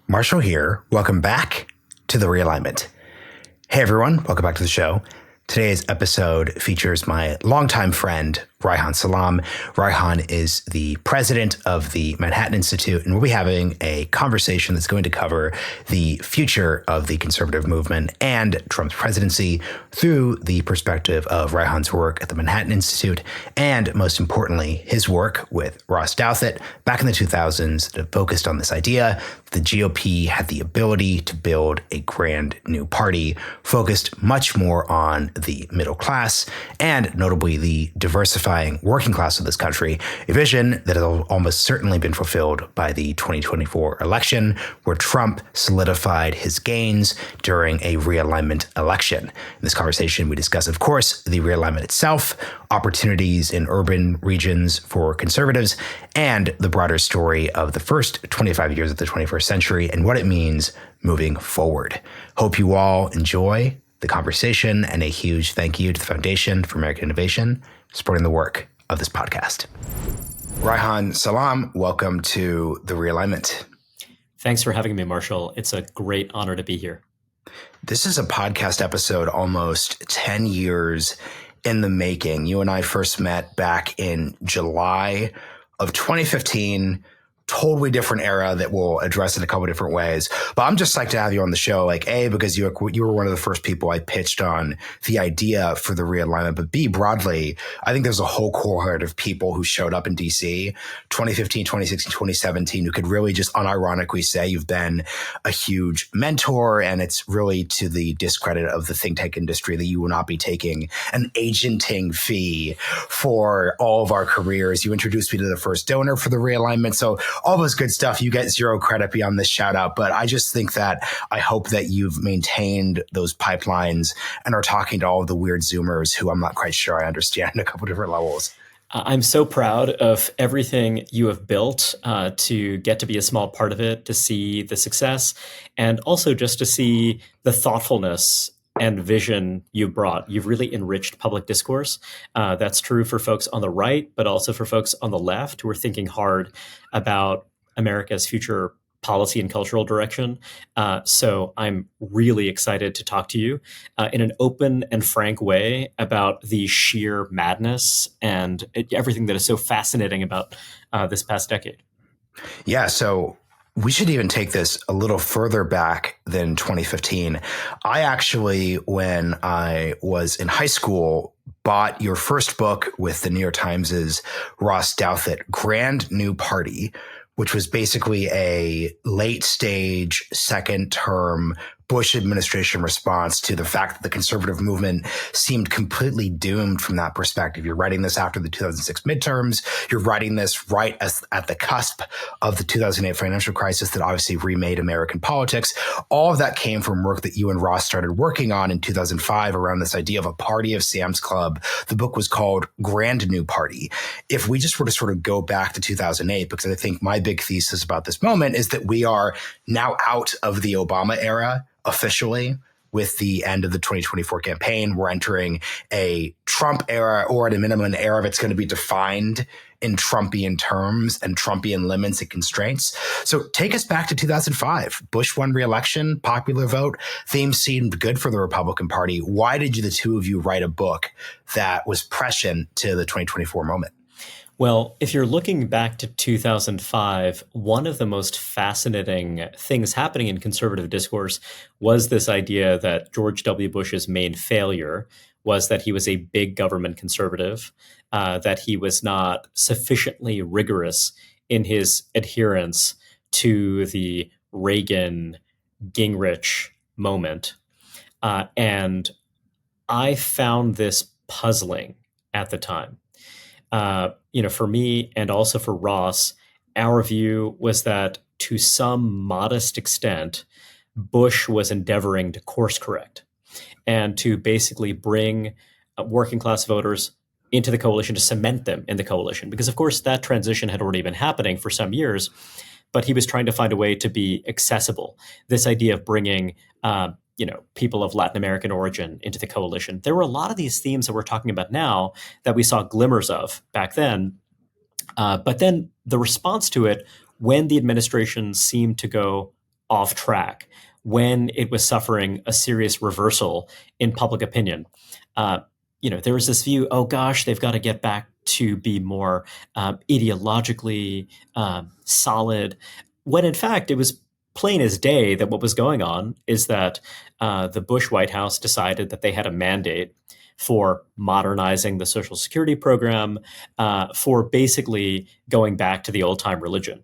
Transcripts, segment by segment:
Marshall here. Welcome back to the Realignment. Hey everyone, welcome back to the show. Today's episode features my longtime friend, Reihan Salam. Reihan is the president of the Manhattan Institute, and we'll be having a conversation that's going to cover the future of the conservative movement and Trump's presidency through the perspective of Reihan's work at the Manhattan Institute, and most importantly, his work with Ross Douthat back in the 2000s that focused on this idea that the GOP had the ability to build a grand new party focused much more on the middle class and notably the diversified working class of this country, a vision that has almost certainly been fulfilled by the 2024 election, where Trump solidified his gains during a realignment election. In this conversation, we discuss, of course, the realignment itself, opportunities in urban regions for conservatives, and the broader story of the first 25 years of the 21st century and what it means moving forward. Hope you all enjoy the conversation, and a huge thank you to the Foundation for American Innovation supporting the work of this podcast. Reihan Salam, welcome to the Realignment. Thanks for having me, Marshall. It's a great honor to be here. This is a podcast episode almost 10 years in the making. You and I first met back in July of 2015. Totally different era that we'll address in a couple of different ways. But I'm just psyched to have you on the show, like A, because you were one of the first people I pitched on the idea for the realignment, but B, broadly, I think there's a whole cohort of people who showed up in DC 2015, 2016, 2017 who could really just unironically say you've been a huge mentor, and it's really to the discredit of the think tank industry that you will not be taking an agenting fee for all of our careers. You introduced me to the first donor for the realignment. So all those good stuff, you get zero credit beyond this shout out. But I just think that I hope that you've maintained those pipelines and are talking to all of the weird Zoomers who I'm not quite sure I understand a couple different levels. I'm so proud of everything you have built to get to be a small part of it, to see the success, and also just to see the thoughtfulness and vision you brought. You've really enriched public discourse. That's true for folks on the right, but also for folks on the left who are thinking hard about America's future policy and cultural direction. So I'm really excited to talk to you in an open and frank way about the sheer madness and everything that is so fascinating about this past decade. Yeah, so we should even take this a little further back than 2015. I actually, when I was in high school, bought your first book with the New York Times's Ross Douthat, Grand New Party, which was basically a late stage, second term Bush administration response to the fact that the conservative movement seemed completely doomed from that perspective. You're writing this after the 2006 midterms. You're writing this right at the cusp of the 2008 financial crisis that obviously remade American politics. All of that came from work that you and Ross started working on in 2005 around this idea of a party of Sam's Club. The book was called Grand New Party. If we just were to sort of go back to 2008, because I think my big thesis about this moment is that we are now out of the Obama era officially. With the end of the 2024 campaign, we're entering a Trump era, or at a minimum, an era that's going to be defined in Trumpian terms and Trumpian limits and constraints. So take us back to 2005. Bush won re-election, popular vote. Things seemed good for the Republican Party. Why did the two of you write a book that was prescient to the 2024 moment? Well, if you're looking back to 2005, one of the most fascinating things happening in conservative discourse was this idea that George W. Bush's main failure was that he was a big government conservative, that he was not sufficiently rigorous in his adherence to the Reagan Gingrich moment. And I found this puzzling at the time. For me and also for Ross, our view was that to some modest extent, Bush was endeavoring to course correct and to basically bring working class voters into the coalition, to cement them in the coalition. Because, of course, that transition had already been happening for some years, but he was trying to find a way to be accessible. This idea of bringing people of Latin American origin into the coalition. There were a lot of these themes that we're talking about now that we saw glimmers of back then. But then the response to it, when the administration seemed to go off track, when it was suffering a serious reversal in public opinion. There was this view, oh gosh, they've got to get back to be more ideologically solid, when in fact it was plain as day that what was going on is that the Bush White House decided that they had a mandate for modernizing the Social Security program, for basically going back to the old-time religion.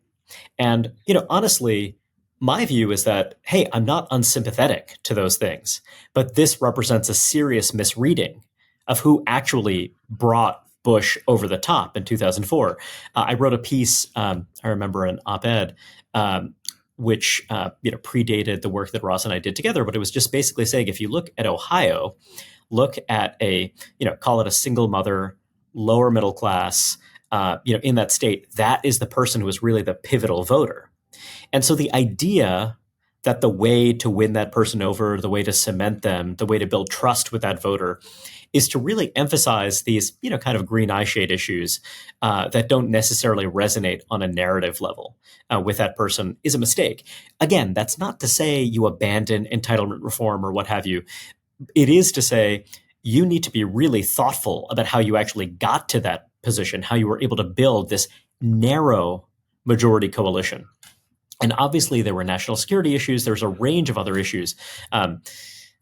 And, honestly, my view is that, hey, I'm not unsympathetic to those things, but this represents a serious misreading of who actually brought Bush over the top in 2004. I wrote a piece, I remember an op-ed, which predated the work that Ross and I did together, but it was just basically saying, if you look at Ohio, look at call it a single mother, lower middle class, in that state, that is the person who is really the pivotal voter. And so the idea that the way to win that person over, the way to cement them, the way to build trust with that voter is to really emphasize these, kind of green eye shade issues that don't necessarily resonate on a narrative level with that person is a mistake. Again, that's not to say you abandon entitlement reform or what have you. It is to say you need to be really thoughtful about how you actually got to that position, how you were able to build this narrow majority coalition. And obviously there were national security issues. There's a range of other issues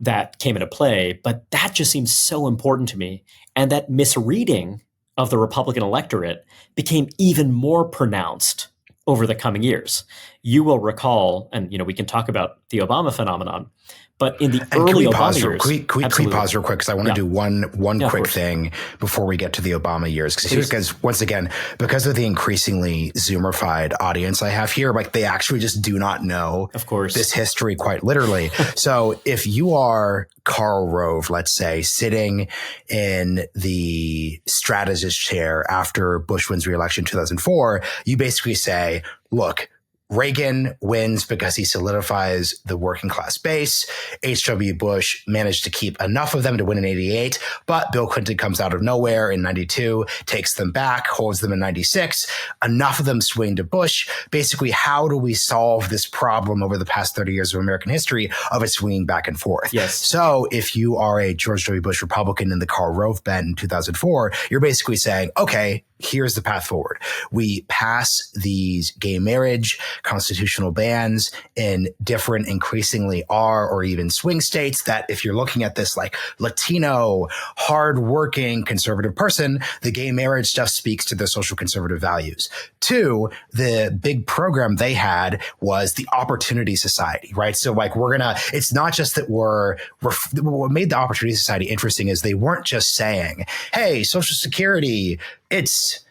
that came into play, but that just seems so important to me. And that misreading of the Republican electorate became even more pronounced over the coming years. You will recall, and we can talk about the Obama phenomenon, but in the early Obama years, can we pause real quick? Because I want to do one quick thing before we get to the Obama years. Because once again, because of the increasingly Zoomified audience I have here, like they actually just do not know, of course, this history quite literally. So if you are Karl Rove, let's say, sitting in the strategist chair after Bush wins re-election in 2004, you basically say, look, Reagan wins because he solidifies the working class base. H.W. Bush managed to keep enough of them to win in 88, but Bill Clinton comes out of nowhere in 92, takes them back, holds them in 96. Enough of them swing to Bush. Basically, how do we solve this problem over the past 30 years of American history of it swinging back and forth? Yes. So if you are a George W. Bush Republican in the Karl Rove bent in 2004, you're basically saying, okay, here's the path forward. We pass these gay marriage constitutional bans in different increasingly R or even swing states that if you're looking at this like Latino, hardworking conservative person, the gay marriage stuff speaks to their social conservative values. Two, the big program they had was the Opportunity Society, right? So like it's not just that what made the Opportunity Society interesting is they weren't just saying, hey, Social Security, it's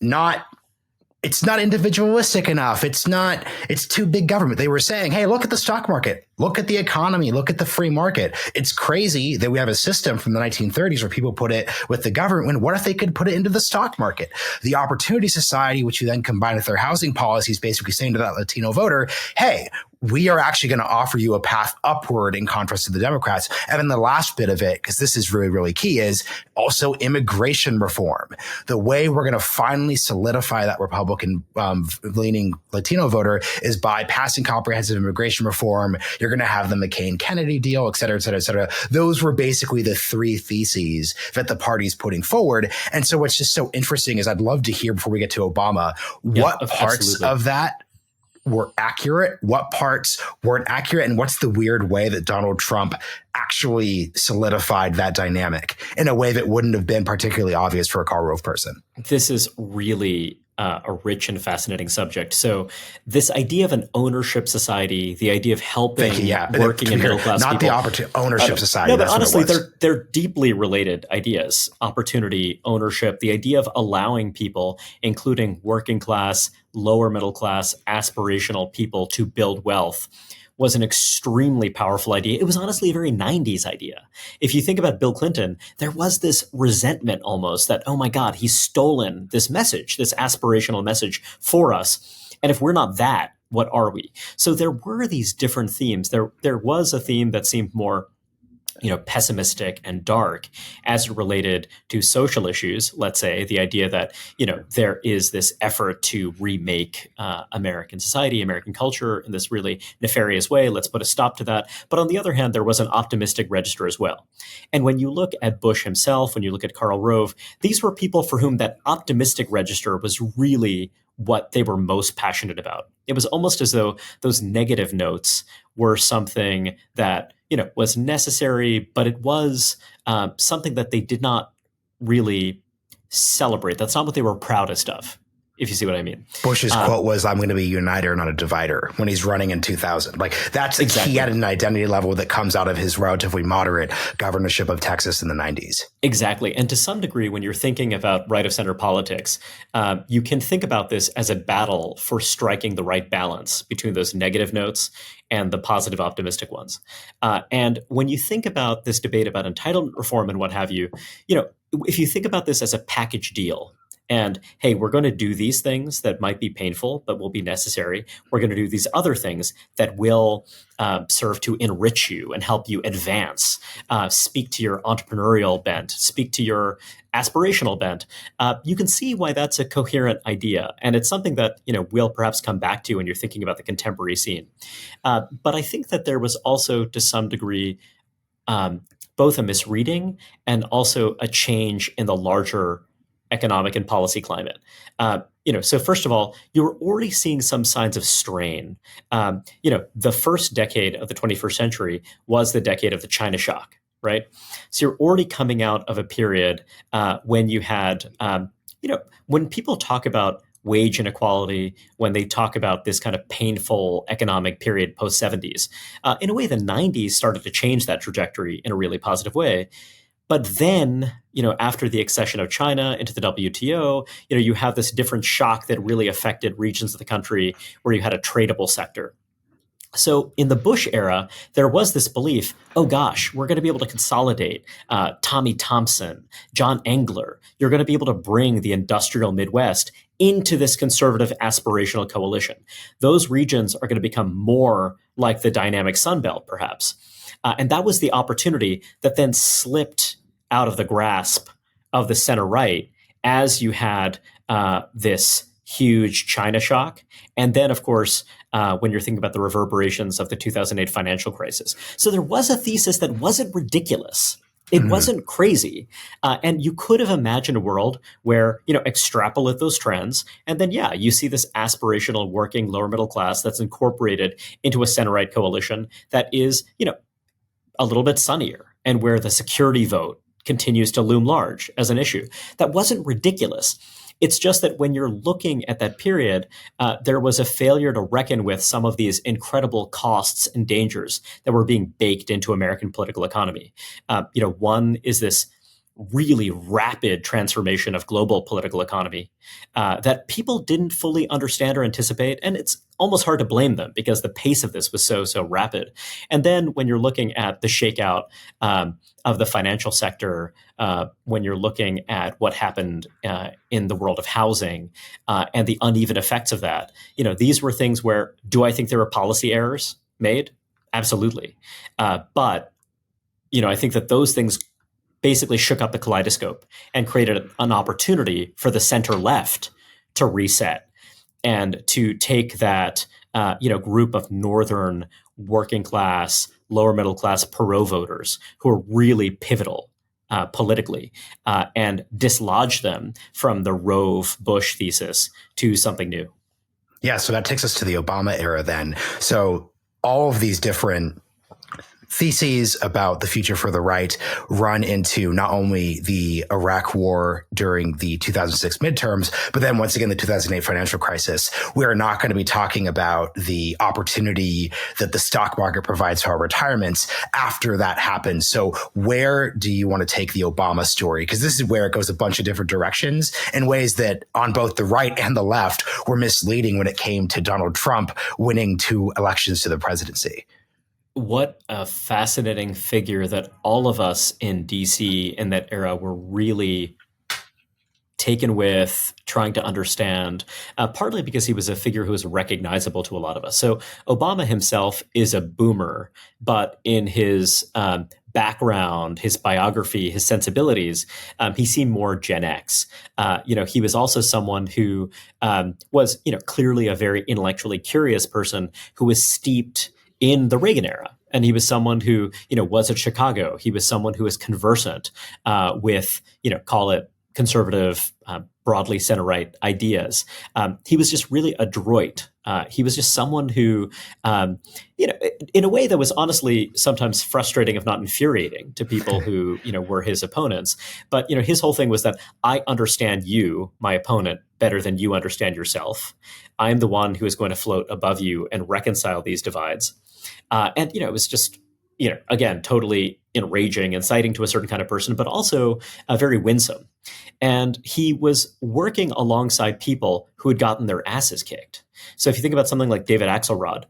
not individualistic enough. It's too big government. They were saying, hey, look at the stock market. Look at the economy. Look at the free market. It's crazy that we have a system from the 1930s where people put it with the government. What if they could put it into the stock market? The Opportunity Society, which you then combine with their housing policies, basically saying to that Latino voter, hey, we are actually going to offer you a path upward in contrast to the Democrats. And then the last bit of it, because this is really, really key, is also immigration reform. The way we're going to finally solidify that Republican leaning Latino voter is by passing comprehensive immigration reform. You're going to have the McCain-Kennedy deal, et cetera, et cetera, et cetera. Those were basically the three theses that the party's putting forward. And so what's just so interesting is I'd love to hear before we get to Obama, what parts of that were accurate, what parts weren't accurate, and what's the weird way that Donald Trump actually solidified that dynamic in a way that wouldn't have been particularly obvious for a Karl Rove person. This is really a rich and fascinating subject. So this idea of an ownership society, the idea of helping working and middle class not people. Not the ownership society. No, but honestly, they're deeply related ideas. Opportunity, ownership, the idea of allowing people, including working class, lower middle class, aspirational people to build wealth was an extremely powerful idea. It was honestly a very 90s idea. If you think about Bill Clinton, there was this resentment almost that, oh my God, he's stolen this message, this aspirational message for us. And if we're not that, what are we? So there were these different themes. There was a theme that seemed more pessimistic and dark as it related to social issues. Let's say the idea that, there is this effort to remake American society, American culture in this really nefarious way. Let's put a stop to that. But on the other hand, there was an optimistic register as well. And when you look at Bush himself, when you look at Karl Rove, these were people for whom that optimistic register was really what they were most passionate about. It was almost as though those negative notes were something that was necessary, but it was something that they did not really celebrate. That's not what they were proudest of, if you see what I mean. Bush's quote was, "I'm going to be a uniter, not a divider," when he's running in 2000. Like that's exactly. He had an identity level that comes out of his relatively moderate governorship of Texas in the 90s. Exactly. And to some degree, when you're thinking about right of center politics, you can think about this as a battle for striking the right balance between those negative notes and the positive optimistic ones. And when you think about this debate about entitlement reform and what have you, if you think about this as a package deal, and hey, we're going to do these things that might be painful, but will be necessary. We're going to do these other things that will serve to enrich you and help you advance, speak to your entrepreneurial bent, speak to your aspirational bent. You can see why that's a coherent idea. And it's something that, we'll perhaps come back to when you're thinking about the contemporary scene. But I think that there was also, to some degree, both a misreading and also a change in the larger economic and policy climate. So first of all, you were already seeing some signs of strain. The first decade of the 21st century was the decade of the China shock, right? So you're already coming out of a period when you had, when people talk about wage inequality, when they talk about this kind of painful economic period post-70s, in a way, the 90s started to change that trajectory in a really positive way. But then, after the accession of China into the WTO, you have this different shock that really affected regions of the country where you had a tradable sector. So in the Bush era, there was this belief, oh gosh, we're going to be able to consolidate Tommy Thompson, John Engler. You're going to be able to bring the industrial Midwest into this conservative aspirational coalition. Those regions are going to become more like the dynamic Sun Belt, perhaps. And that was the opportunity that then slipped out of the grasp of the center right as you had this huge China shock. And then, of course, when you're thinking about the reverberations of the 2008 financial crisis. So there was a thesis that wasn't ridiculous. It wasn't crazy. And you could have imagined a world where, extrapolate those trends. And then, you see this aspirational working lower middle class that's incorporated into a center-right coalition that is, a little bit sunnier and where the security vote continues to loom large as an issue. That wasn't ridiculous. It's just that when you're looking at that period, there was a failure to reckon with some of these incredible costs and dangers that were being baked into American political economy. One is this really rapid transformation of global political economy that people didn't fully understand or anticipate. And it's almost hard to blame them because the pace of this was so rapid. And then when you're looking at the shakeout of the financial sector, when you're looking at what happened in the world of housing and the uneven effects of that, these were things where, do I think there were policy errors made? Absolutely. But, I think that those things basically shook up the kaleidoscope and created an opportunity for the center left to reset and to take that group of northern working class, lower middle class Perot voters who are really pivotal politically and dislodge them from the Rove Bush thesis to something new. Yeah, so that takes us to the Obama era then. So all of these different theses about the future for the right run into not only the Iraq war during the 2006 midterms, but then once again, the 2008 financial crisis. We are not going to be talking about the opportunity that the stock market provides for our retirements after that happens. So where do you want to take the Obama story? Because this is where it goes a bunch of different directions in ways that on both the right and the left were misleading when it came to Donald Trump winning 2 elections to the presidency. What a fascinating figure that all of us in DC in that era were really taken with trying to understand, partly because he was a figure who was recognizable to a lot of us. So Obama himself is a boomer, but in his background, his biography, his sensibilities, he seemed more Gen X. He was also someone who was, clearly a very intellectually curious person who was steeped in the Reagan era. And he was someone who, was at Chicago. He was someone who was conversant with, call it conservative, broadly center-right ideas. He was just really adroit. He was just someone who, in a way that was honestly sometimes frustrating, if not infuriating, to people who, were his opponents. But, his whole thing was that I understand you, my opponent, better than you understand yourself. I'm the one who is going to float above you and reconcile these divides. And it was just, again, totally enraging, inciting to a certain kind of person, but also very winsome. And he was working alongside people who had gotten their asses kicked. So if you think about something like David Axelrod,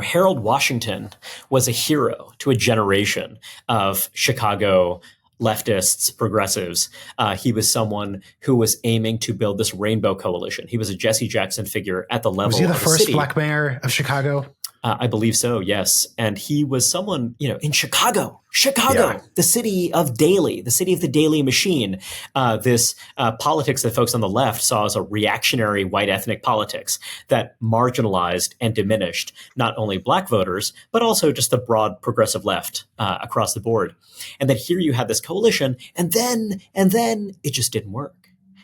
Harold Washington was a hero to a generation of Chicago leftists, progressives. He was someone who was aiming to build this rainbow coalition. He was a Jesse Jackson figure at the level of Was he the a first city. black mayor of Chicago? I believe so, yes. And he was someone, in Chicago, Yeah. the city of Daley, the city of the Daley machine, this politics that folks on the left saw as a reactionary white ethnic politics that marginalized and diminished not only black voters, but also just the broad progressive left across the board. And then here you had this coalition, and then it just didn't work.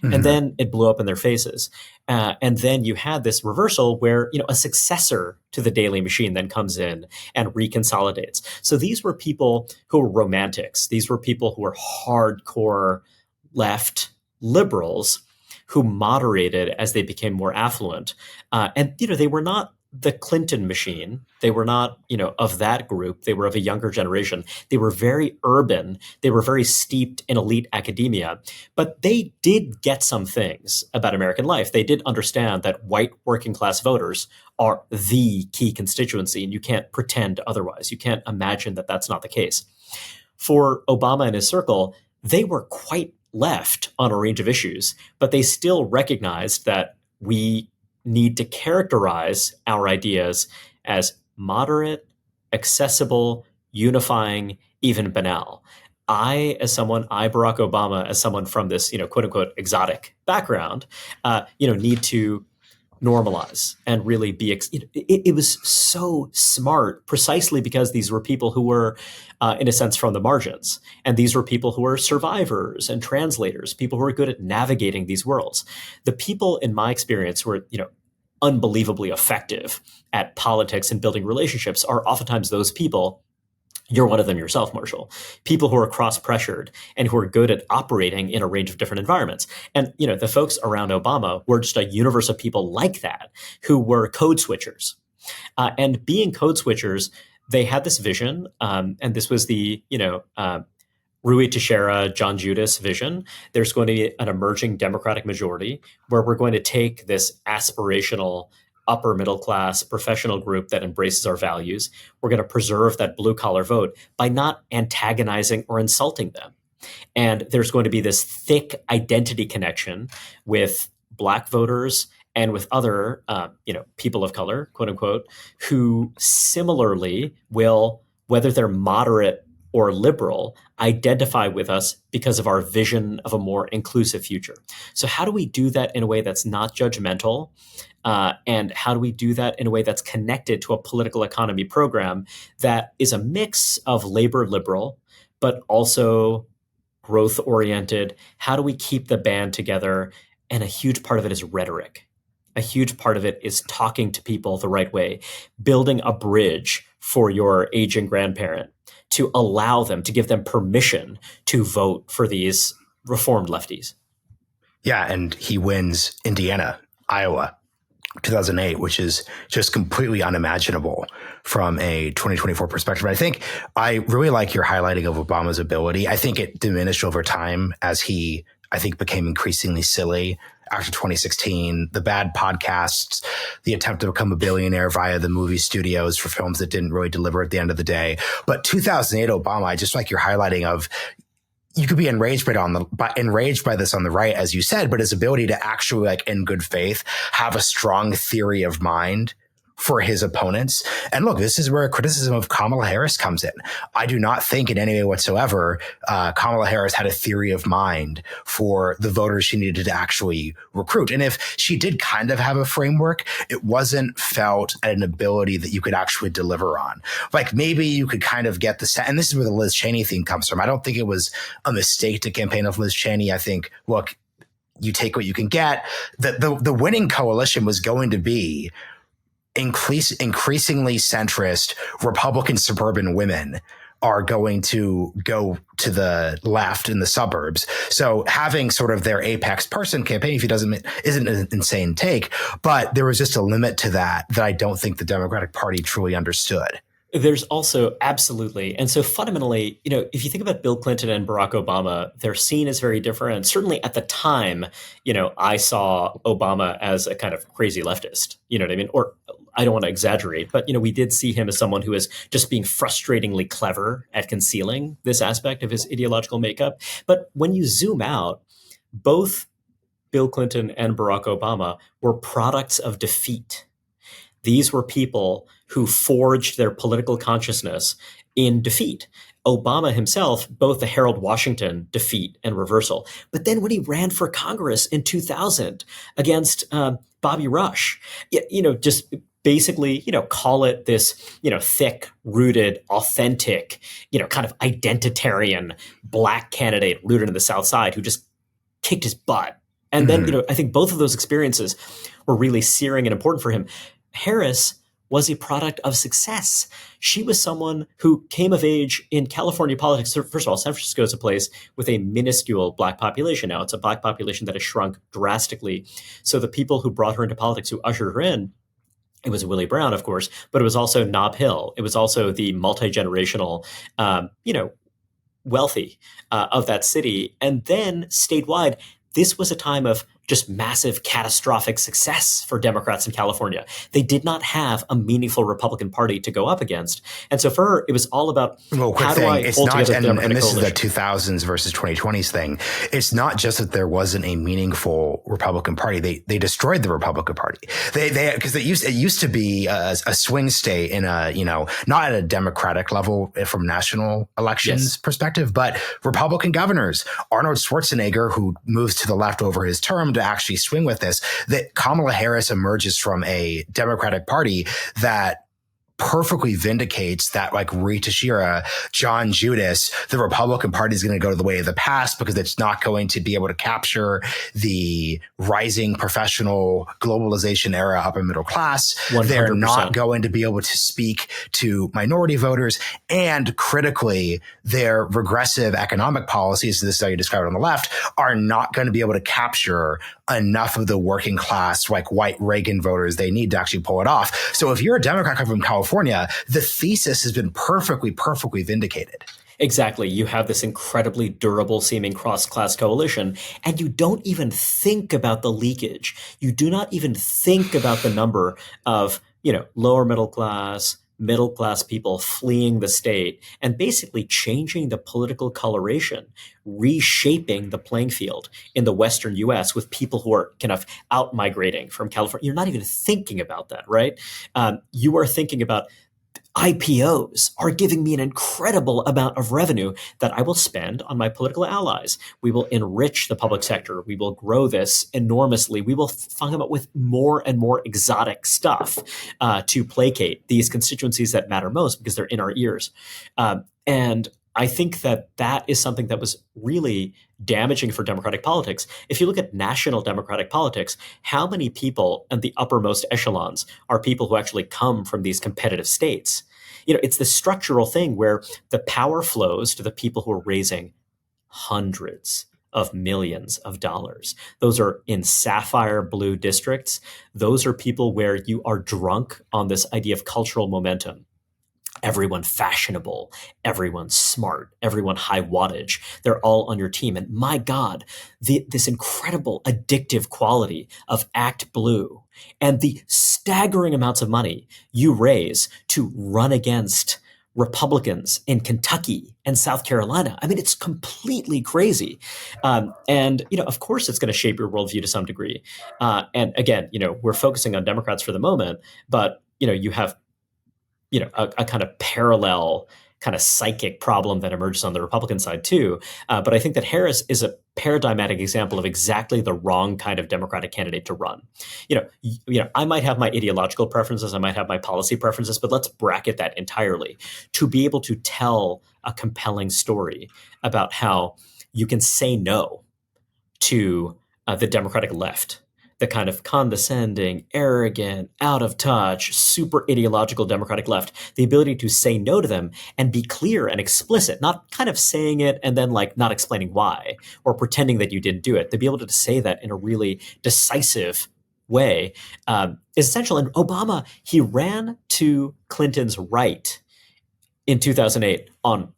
Mm-hmm. And then it blew up in their faces. And then you had this reversal where, a successor to the Daley machine then comes in and reconsolidates. So these were people who were romantics. These were people who were hardcore left liberals who moderated as they became more affluent. And they were not the Clinton machine. They were not, of that group. They were of a younger generation. They were very urban. They were very steeped in elite academia, but they did get some things about American life. They did understand that white working class voters are the key constituency, and you can't pretend otherwise. You can't imagine that that's not the case. For Obama and his circle, they were quite left on a range of issues, but they still recognized that we need to characterize our ideas as moderate, accessible, unifying, even banal. Barack Obama, as someone from this, quote unquote, exotic background, need to normalize and really be, it was so smart precisely because these were people who were, in a sense, from the margins. And these were people who were survivors and translators, people who were good at navigating these worlds. The people, in my experience, who were, unbelievably effective at politics and building relationships are oftentimes those people. You're one of them yourself, Marshall. People who are cross-pressured and who are good at operating in a range of different environments. And, the folks around Obama were just a universe of people like that who were code switchers. And being code switchers, they had this vision, and this was the, Rui Teixeira, John Judas vision. There's going to be an emerging Democratic majority where we're going to take this aspirational upper middle class professional group that embraces our values. We're going to preserve that blue collar vote by not antagonizing or insulting them. And there's going to be this thick identity connection with Black voters and with other, people of color, quote unquote, who similarly will, whether they're moderate or liberal, identify with us because of our vision of a more inclusive future. So how do we do that in a way that's not judgmental? And how do we do that in a way that's connected to a political economy program that is a mix of labor liberal, but also growth oriented? How do we keep the band together? And a huge part of it is rhetoric. A huge part of it is talking to people the right way, building a bridge for your aging grandparent to allow them, to give them permission to vote for these reformed lefties. Yeah, and he wins Indiana, Iowa, 2008, which is just completely unimaginable from a 2024 perspective. I think I really like your highlighting of Obama's ability. I think it diminished over time as he, became increasingly silly after 2016, the bad podcasts, the attempt to become a billionaire via the movie studios for films that didn't really deliver at the end of the day. But 2008 Obama, I just like your highlighting of, you could be enraged by this on the right, as you said, but his ability to actually, in good faith, have a strong theory of mind for his opponents. And look, this is where criticism of Kamala Harris comes in. I do not think in any way whatsoever Kamala Harris had a theory of mind for the voters she needed to actually recruit. And if she did kind of have a framework, it wasn't felt at an ability that you could actually deliver on. Like maybe you could kind of get the, and this is where the Liz Cheney thing comes from. I don't think it was a mistake to campaign of Liz Cheney. I think, look, you take what you can get. The winning coalition was going to be increasingly centrist Republican suburban women are going to go to the left in the suburbs. So having sort of their apex person campaign, if he doesn't, isn't an insane take, but there was just a limit to that I don't think the Democratic Party truly understood. There's also absolutely. And so fundamentally, if you think about Bill Clinton and Barack Obama, their scene is very different. And certainly at the time, I saw Obama as a kind of crazy leftist, you know what I mean? Or I don't want to exaggerate, but, we did see him as someone who is just being frustratingly clever at concealing this aspect of his ideological makeup. But when you zoom out, both Bill Clinton and Barack Obama were products of defeat. These were people who forged their political consciousness in defeat. Obama himself, both the Harold Washington defeat and reversal. But then when he ran for Congress in 2000 against Bobby Rush, just basically, call it this, thick, rooted, authentic, kind of identitarian black candidate rooted in the South Side who just kicked his butt. And then, I think both of those experiences were really searing and important for him. Harris was a product of success. She was someone who came of age in California politics. First of all, San Francisco is a place with a minuscule black population now. It's a black population that has shrunk drastically. So the people who brought her into politics, who ushered her in, it was Willie Brown, of course, but it was also Nob Hill. It was also the multi-generational, wealthy of that city. And then statewide, this was a time of just massive catastrophic success for Democrats in California. They did not have a meaningful Republican Party to go up against. And so for her, it was all about how do I hold together the Democratic coalition. And this is the 2000s versus 2020s thing. It's not just that there wasn't a meaningful Republican Party. They destroyed the Republican Party. Because it used to be a swing state in a, not at a Democratic level from national elections perspective, but Republican governors. Arnold Schwarzenegger, who moves to the left over his term to actually swing with this, that Kamala Harris emerges from a Democratic Party that perfectly vindicates that, like Rita Shira, John Judas, the Republican Party is going to go to the way of the past because it's not going to be able to capture the rising professional globalization era upper middle class. 100%. They're not going to be able to speak to minority voters. And critically, their regressive economic policies, this is how you describe it on the left, are not going to be able to capture enough of the working class, like white Reagan voters they need to actually pull it off. So if you're a Democrat coming from California, the thesis has been perfectly vindicated. Exactly. You have this incredibly durable seeming cross-class coalition, and you don't even think about the leakage. You do not even think about the number of, lower middle class people fleeing the state and basically changing the political coloration, reshaping the playing field in the Western US with people who are kind of out migrating from California. You're not even thinking about that, right? You are thinking about IPOs are giving me an incredible amount of revenue that I will spend on my political allies. We will enrich the public sector. We will grow this enormously. We will come up with more and more exotic stuff to placate these constituencies that matter most because they're in our ears. And I think that is something that was really damaging for Democratic politics. If you look at national Democratic politics, how many people at the uppermost echelons are people who actually come from these competitive states? It's the structural thing where the power flows to the people who are raising hundreds of millions of dollars. Those are in sapphire blue districts. Those are people where you are drunk on this idea of cultural momentum. Everyone fashionable, everyone smart, everyone high wattage. They're all on your team. And my God, this incredible addictive quality of Act Blue and the staggering amounts of money you raise to run against Republicans in Kentucky and South Carolina. I mean, it's completely crazy. And, of course, it's going to shape your worldview to some degree. And again, we're focusing on Democrats for the moment, but you have a kind of parallel kind of psychic problem that emerges on the Republican side too. But I think that Harris is a paradigmatic example of exactly the wrong kind of Democratic candidate to run. I might have my ideological preferences, I might have my policy preferences, but let's bracket that entirely. To be able to tell a compelling story about how you can say no to the Democratic left, the kind of condescending, arrogant, out of touch, super ideological Democratic left, the ability to say no to them and be clear and explicit, not kind of saying it and then like not explaining why or pretending that you didn't do it. To be able to say that in a really decisive way is essential. And Obama, he ran to Clinton's right in 2008 on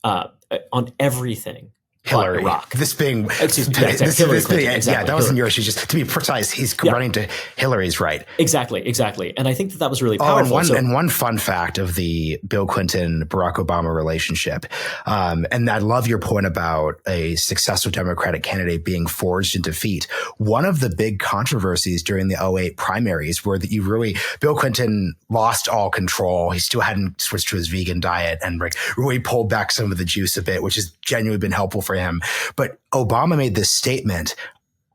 everything. Hillary. Iraq. This being, Hillary Clinton, exactly. That wasn't your issue. Just to be precise, he's running to Hillary's right. Exactly. And I think that was really powerful. And one fun fact of the Bill Clinton-Barack Obama relationship, and I love your point about a successful Democratic candidate being forged in defeat. One of the big controversies during the 2008 primaries were that Bill Clinton lost all control. He still hadn't switched to his vegan diet and really pulled back some of the juice a bit, which has genuinely been helpful for him. But Obama made this statement: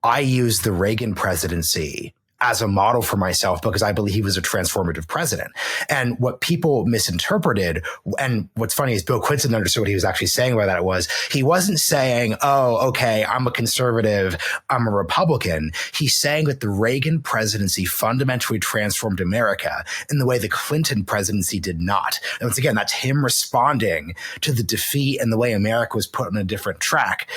I used the Reagan presidency as a model for myself because I believe he was a transformative president. And what people misinterpreted, and what's funny is Bill Clinton understood what he was actually saying by that was, he wasn't saying, oh, okay, I'm a conservative, I'm a Republican. He's saying that the Reagan presidency fundamentally transformed America in the way the Clinton presidency did not. And once again, that's him responding to the defeat and the way America was put on a different track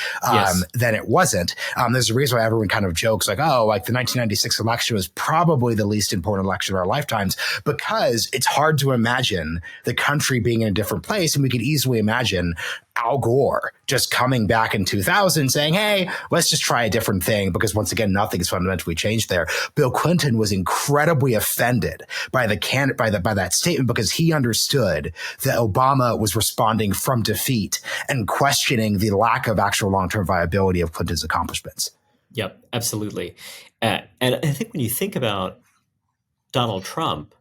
than it wasn't. There's a reason why everyone kind of jokes like the 1996 election was probably the least important election of our lifetimes, because it's hard to imagine the country being in a different place. And we could easily imagine Al Gore just coming back in 2000 saying, hey, let's just try a different thing, because once again, nothing's fundamentally changed there. Bill Clinton was incredibly offended by that statement because he understood that Obama was responding from defeat and questioning the lack of actual long-term viability of Clinton's accomplishments. Yep, absolutely. And I think when you think about Donald Trump,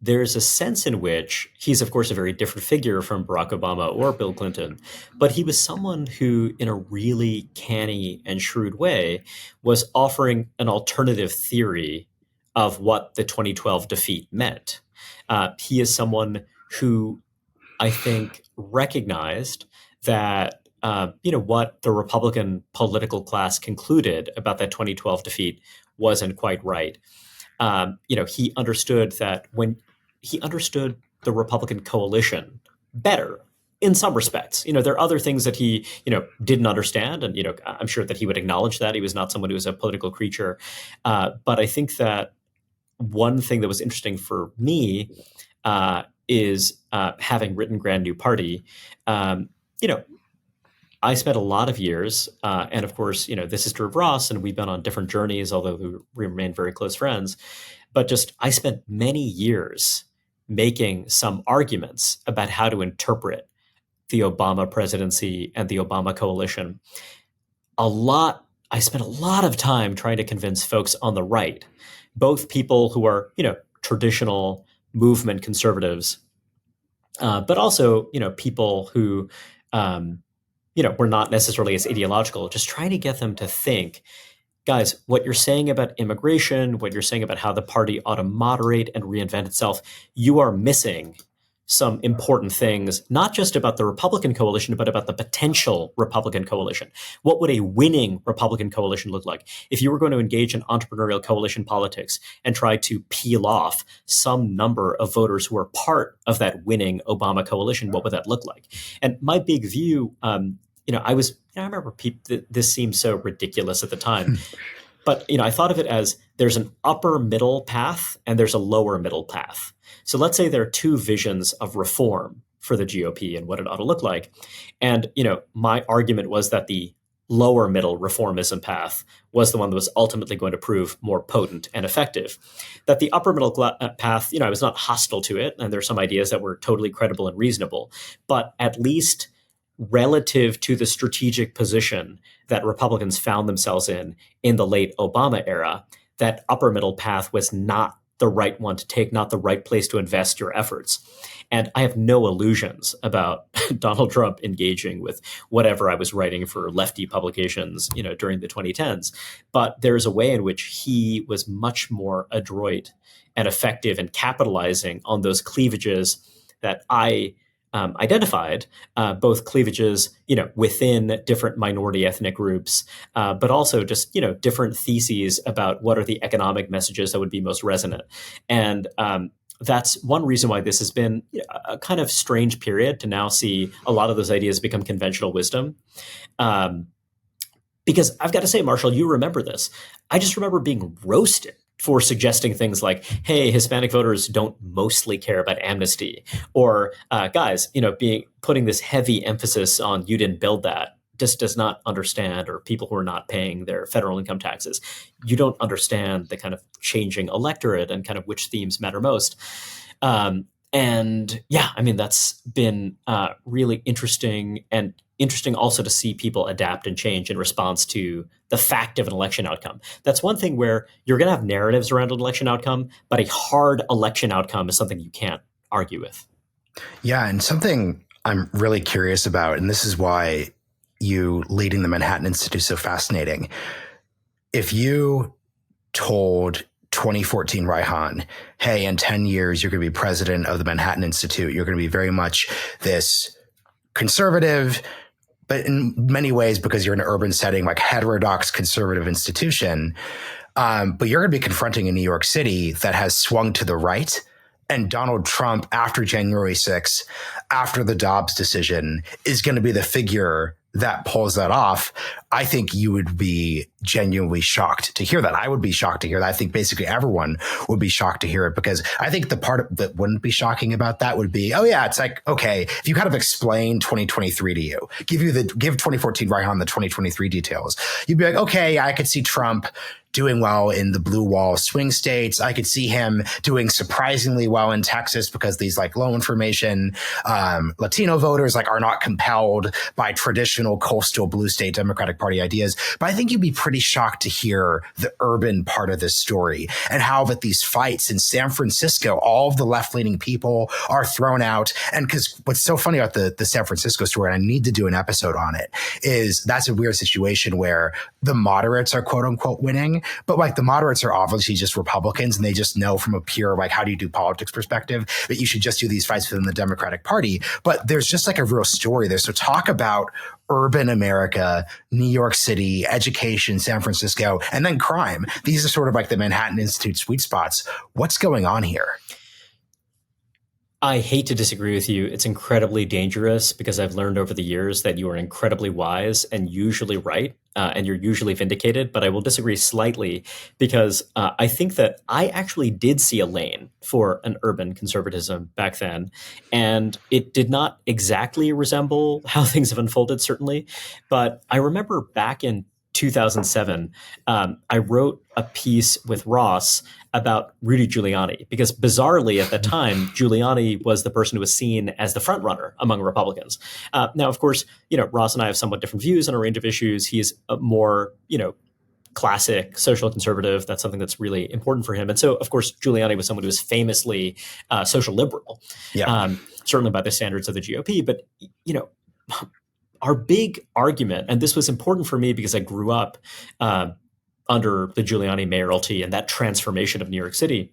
there's a sense in which he's, of course, a very different figure from Barack Obama or Bill Clinton, but he was someone who, in a really canny and shrewd way, was offering an alternative theory of what the 2012 defeat meant. He is someone who, I think, recognized that what the Republican political class concluded about that 2012 defeat wasn't quite right. He understood that he understood the Republican coalition better in some respects. There are other things that he, didn't understand. And, I'm sure that he would acknowledge that. He was not someone who was a political creature. But I think that one thing that was interesting for me is having written Grand New Party, I spent a lot of years, and of course, this is true of Ross, and we've been on different journeys, although we remain very close friends. But I spent many years making some arguments about how to interpret the Obama presidency and the Obama coalition. I spent a lot of time trying to convince folks on the right, both people who are, traditional movement conservatives, but also, people who, we're not necessarily as ideological, just trying to get them to think, guys, what you're saying about immigration, what you're saying about how the party ought to moderate and reinvent itself, you are missing some important things, not just about the Republican coalition, but about the potential Republican coalition. What would a winning Republican coalition look like? If you were going to engage in entrepreneurial coalition politics and try to peel off some number of voters who are part of that winning Obama coalition, what would that look like? And my big view, I remember this seemed so ridiculous at the time, but I thought of it as there's an upper middle path and there's a lower middle path. So let's say there are two visions of reform for the GOP and what it ought to look like. And, my argument was that the lower middle reformism path was the one that was ultimately going to prove more potent and effective. That the upper middle path, I was not hostile to it. And there's some ideas that were totally credible and reasonable, but at least relative to the strategic position that Republicans found themselves in the late Obama era, that upper middle path was not the right one to take, not the right place to invest your efforts. And I have no illusions about Donald Trump engaging with whatever I was writing for lefty publications, during the 2010s. But there's a way in which he was much more adroit and effective in capitalizing on those cleavages that I identified, both cleavages, within different minority ethnic groups, but also just, different theses about what are the economic messages that would be most resonant. And that's one reason why this has been a kind of strange period to now see a lot of those ideas become conventional wisdom. Because I've got to say, Marshall, you remember this. I just remember being roasted for suggesting things like, hey, Hispanic voters don't mostly care about amnesty, or guys, putting this heavy emphasis on you didn't build that just does not understand, or people who are not paying their federal income taxes. You don't understand the kind of changing electorate and kind of which themes matter most. And yeah, I mean, that's been really interesting, and interesting also to see people adapt and change in response to the fact of an election outcome. That's one thing where you're going to have narratives around an election outcome, but a hard election outcome is something you can't argue with. Yeah, and something I'm really curious about, and this is why you leading the Manhattan Institute is so fascinating. If you told 2014 Reihan, hey, in 10 years, you're going to be president of the Manhattan Institute, you're going to be very much this conservative, but in many ways, because you're in an urban setting, like heterodox conservative institution, but you're going to be confronting a New York City that has swung to the right. And Donald Trump, after January 6th, after the Dobbs decision, is going to be the figure that pulls that off. I think you would be genuinely shocked to hear that. I would be shocked to hear that. I think basically everyone would be shocked to hear it, because I think the part that wouldn't be shocking about that would be, oh yeah, it's like, okay, if you kind of explain 2023 to you, give 2014 Reihan the 2023 details, you'd be like, okay, I could see Trump doing well in the blue wall swing states. I could see him doing surprisingly well in Texas, because these like low information Latino voters like are not compelled by traditional coastal blue state Democratic Party ideas. But I think you'd be pretty shocked to hear the urban part of this story, and how that these fights in San Francisco, all of the left-leaning people are thrown out. And because what's so funny about the San Francisco story, and I need to do an episode on it, is that's a weird situation where the moderates are quote unquote winning, but like the moderates are obviously just Republicans, and they just know from a pure, like, how do you do politics perspective that you should just do these fights within the Democratic Party. But there's just like a real story there. So talk about urban America, New York City, education, San Francisco, and then crime. These are sort of like the Manhattan Institute sweet spots. What's going on here? I hate to disagree with you. It's incredibly dangerous, because I've learned over the years that you are incredibly wise and usually right, and you're usually vindicated. But I will disagree slightly, because I think that I actually did see a lane for an urban conservatism back then, and it did not exactly resemble how things have unfolded, certainly. But I remember back in 2007, I wrote a piece with Ross about Rudy Giuliani, because bizarrely at the time, Giuliani was the person who was seen as the front runner among Republicans. Now, of course, Ross and I have somewhat different views on a range of issues. He's a more, classic social conservative. That's something that's really important for him. And so, of course, Giuliani was someone who was famously social liberal, certainly by the standards of the GOP. But, our big argument, and this was important for me because I grew up under the Giuliani mayoralty and that transformation of New York City,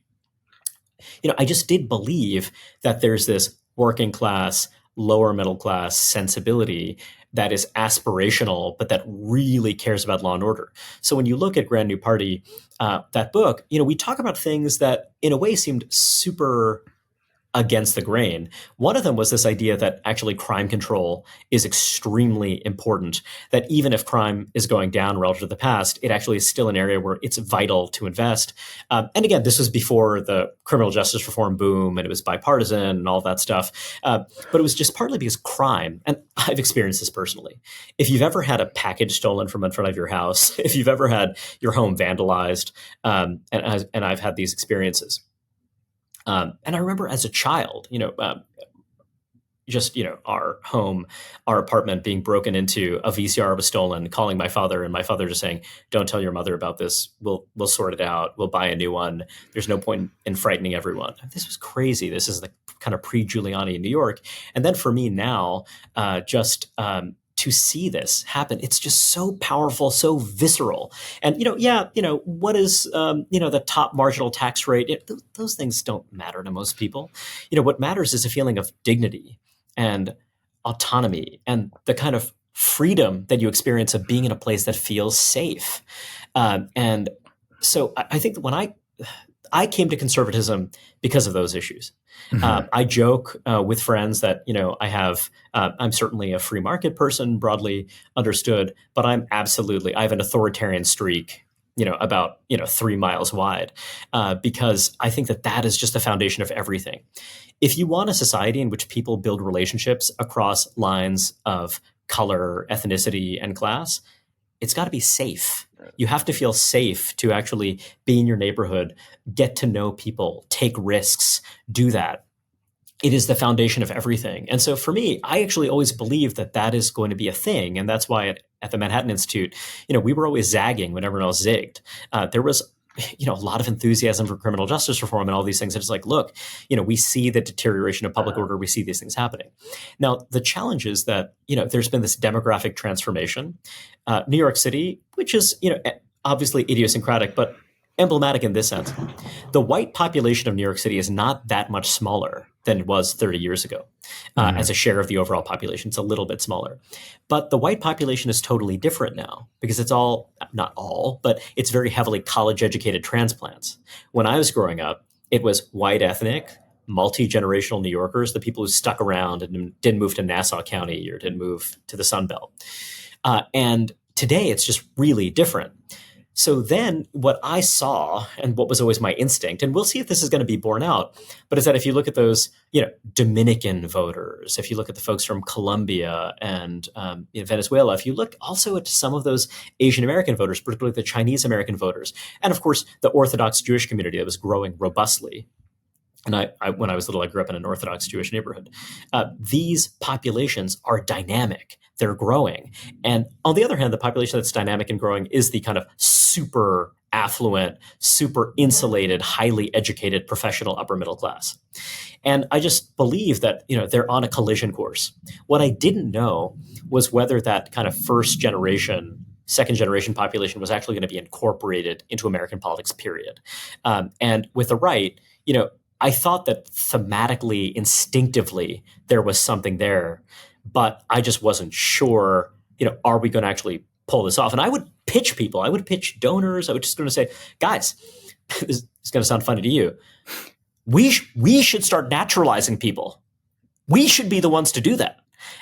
I just did believe that there's this working class, lower middle class sensibility that is aspirational, but that really cares about law and order. So when you look at Grand New Party, that book, we talk about things that in a way seemed super against the grain. One of them was this idea that actually crime control is extremely important, that even if crime is going down relative to the past, it actually is still an area where it's vital to invest. And again, this was before the criminal justice reform boom, and it was bipartisan and all that stuff. But it was just partly because crime, and I've experienced this personally. If you've ever had a package stolen from in front of your house, if you've ever had your home vandalized, and I've had these experiences. And I remember as a child, just, our home, our apartment being broken into, a VCR was stolen, calling my father, and my father just saying, "Don't tell your mother about this. We'll sort it out. We'll buy a new one. There's no point in frightening everyone." This was crazy. This is the kind of pre-Giuliani in New York. And then for me now, to see this happen, it's just so powerful, so visceral. And, what is, the top marginal tax rate? Those things don't matter to most people. What matters is a feeling of dignity and autonomy and the kind of freedom that you experience of being in a place that feels safe. And so I think that when I came to conservatism because of those issues. Mm-hmm. I joke with friends that, I'm certainly a free market person, broadly understood, but I have an authoritarian streak, about, 3 miles wide, because I think that is just the foundation of everything. If you want a society in which people build relationships across lines of color, ethnicity, and class, it's got to be safe. You have to feel safe to actually be in your neighborhood, get to know people, take risks, do that. It is the foundation of everything. And so for me, I actually always believe that is going to be a thing. And that's why at the Manhattan Institute, we were always zagging when everyone else zigged. There was a lot of enthusiasm for criminal justice reform and all these things. It's like, look, we see the deterioration of public order. We see these things happening. Now, the challenge is that, there's been this demographic transformation. New York City, which is, obviously idiosyncratic, but emblematic in this sense. The white population of New York City is not that much smaller than it was 30 years ago. As a share of the overall population. It's a little bit smaller. But the white population is totally different now because it's not all, but it's very heavily college-educated transplants. When I was growing up, it was white ethnic, multi-generational New Yorkers, the people who stuck around and didn't move to Nassau County or didn't move to the Sun Belt. And today, it's just really different. So then what I saw and what was always my instinct, and we'll see if this is going to be borne out, but is that if you look at those, Dominican voters, if you look at the folks from Colombia and Venezuela, if you look also at some of those Asian American voters, particularly the Chinese American voters, and of course, the Orthodox Jewish community that was growing robustly. And I when I was little, I grew up in an Orthodox Jewish neighborhood. These populations are dynamic. They're growing. And on the other hand, the population that's dynamic and growing is the kind of super affluent, super insulated, highly educated, professional upper middle class. And I just believe that, they're on a collision course. What I didn't know was whether that kind of first generation, second generation population was actually going to be incorporated into American politics, period. And with the right, I thought that thematically, instinctively, there was something there, but I just wasn't sure, are we going to actually pull this off? And I would pitch people, I would pitch donors, I was just going to say, guys, this is going to sound funny to you. We should start naturalizing people. We should be the ones to do that.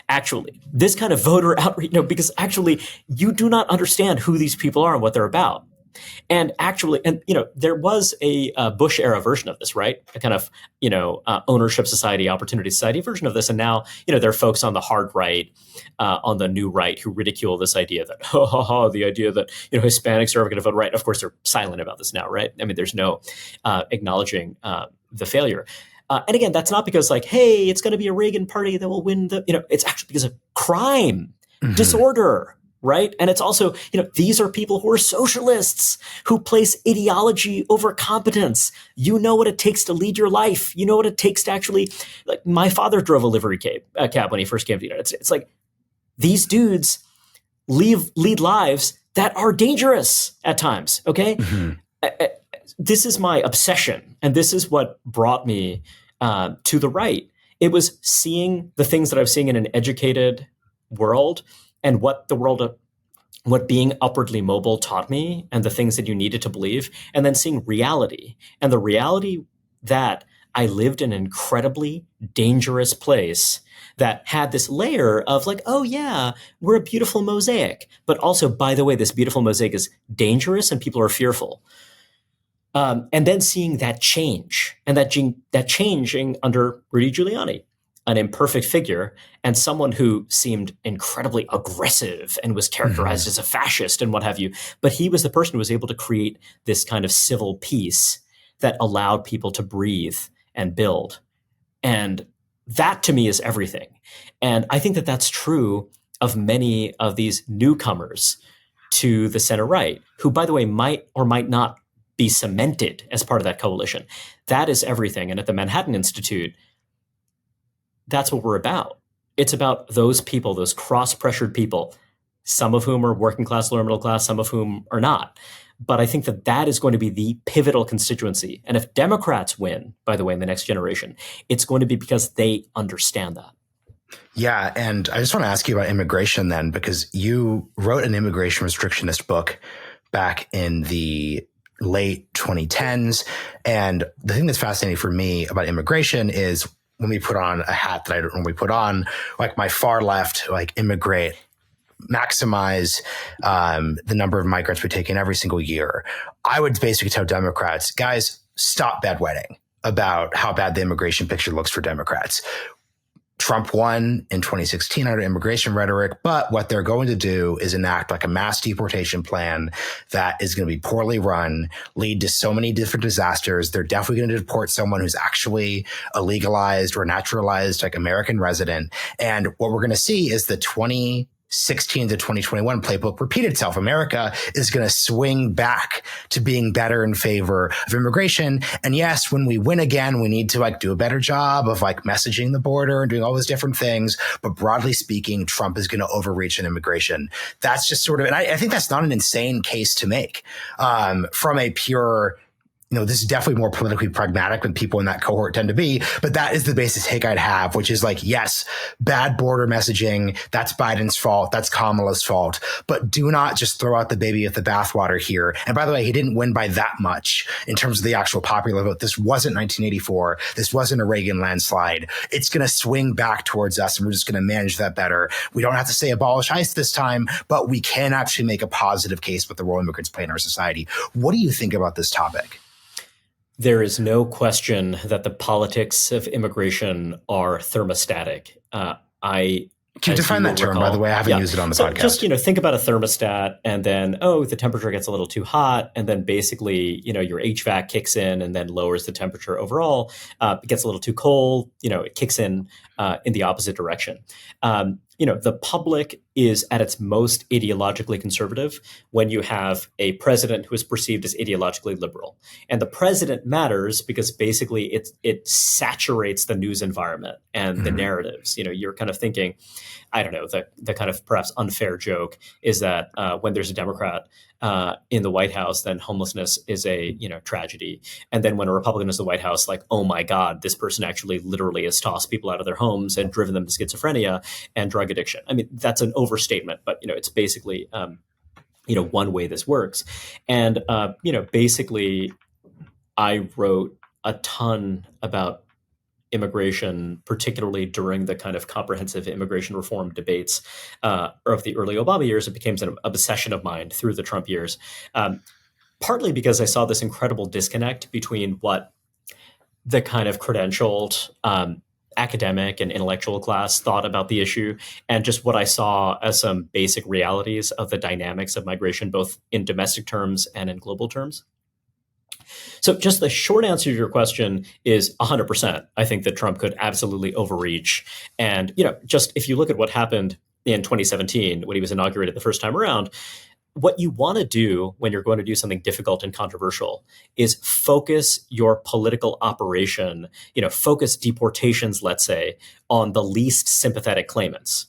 Actually, this kind of voter outreach, because actually you do not understand who these people are and what they're about. And actually, there was a Bush era version of this, right? A kind of, ownership society, opportunity society version of this. And now, there are folks on the hard right, on the new right who ridicule this idea that, the idea that, Hispanics are ever going to vote right. Of course, they're silent about this now, right? I mean, there's no acknowledging the failure. And again, that's not because hey, it's going to be a Reagan party that will win it's actually because of crime, disorder. Right. And it's also, these are people who are socialists who place ideology over competence. You know what it takes to lead your life. You know what it takes to actually, my father drove a livery cab when he first came to the United States. It's like these dudes lead lives that are dangerous at times. OK, this is my obsession. And this is what brought me to the right. It was seeing the things that I was seeing in an educated world and what being upwardly mobile taught me and the things that you needed to believe, and then seeing reality. And the reality that I lived in an incredibly dangerous place that had this layer of oh yeah, we're a beautiful mosaic. But also, by the way, this beautiful mosaic is dangerous and people are fearful. And then seeing that change and that changing under Rudy Giuliani. An imperfect figure and someone who seemed incredibly aggressive and was characterized as a fascist and what have you. But he was the person who was able to create this kind of civil peace that allowed people to breathe and build. And That to me is everything. And I think that that's true of many of these newcomers to the center right, who, by the way, might or might not be cemented as part of that coalition. That is everything. And at the Manhattan Institute, that's what we're about. It's about those people, those cross-pressured people, some of whom are working class, lower middle class, some of whom are not. But I think that that is going to be the pivotal constituency. And if Democrats win, by the way, in the next generation, it's going to be because they understand that. Yeah. And I just want to ask you about immigration then, because you wrote an immigration restrictionist book back in the late 2010s. And the thing that's fascinating for me about immigration is when we put on a hat that I don't normally put on, like my far left, like immigrate, maximize the number of migrants we take in every single year. I would basically tell Democrats, guys, stop bedwetting about how bad the immigration picture looks for Democrats. Trump won in 2016 under immigration rhetoric, but what they're going to do is enact like a mass deportation plan that is going to be poorly run, lead to so many different disasters. They're definitely going to deport someone who's actually a legalized or naturalized like American resident. And what we're going to see is the 2016 to 2021 playbook repeat itself. America is going to swing back to being better in favor of immigration. And yes, when we win again, we need to like do a better job of like messaging the border and doing all those different things. But broadly speaking, Trump is going to overreach in immigration. That's just sort of, and I think that's not an insane case to make from a pure, this is definitely more politically pragmatic than people in that cohort tend to be, but that is the basis take I'd have, which is like, yes, bad border messaging. That's Biden's fault. That's Kamala's fault. But do not just throw out the baby with the bathwater here. And by the way, he didn't win by that much in terms of the actual popular vote. This wasn't 1984. This wasn't a Reagan landslide. It's going to swing back towards us, and we're just going to manage that better. We don't have to say abolish ICE this time, but we can actually make a positive case with the role immigrants play in our society. What do you think about this topic? There is no question that the politics of immigration are thermostatic. Can you define that term, by the way? I haven't used it on the podcast. Just, think about a thermostat and then, the temperature gets a little too hot. And then basically, your HVAC kicks in and then lowers the temperature overall. It gets a little too cold, it kicks in the opposite direction. The public is at its most ideologically conservative when you have a president who is perceived as ideologically liberal. And the president matters because basically it saturates the news environment and the narratives. You're kind of thinking, I don't know, the kind of perhaps unfair joke is that when there's a Democrat in the White House, then homelessness is a tragedy. And then when a Republican is in the White House, like, oh my God, this person actually literally has tossed people out of their homes and driven them to schizophrenia and drug addiction. I mean, that's an overstatement, but it's basically one way this works. And basically, I wrote a ton about immigration, particularly during the kind of comprehensive immigration reform debates of the early Obama years. It became an obsession of mine through the Trump years, partly because I saw this incredible disconnect between what the kind of credentialed academic and intellectual class thought about the issue and just what I saw as some basic realities of the dynamics of migration, both in domestic terms and in global terms. So just the short answer to your question is 100%. I think that Trump could absolutely overreach. And, just if you look at what happened in 2017, when he was inaugurated the first time around, what you want to do when you're going to do something difficult and controversial is focus your political operation, focus deportations, let's say, on the least sympathetic claimants.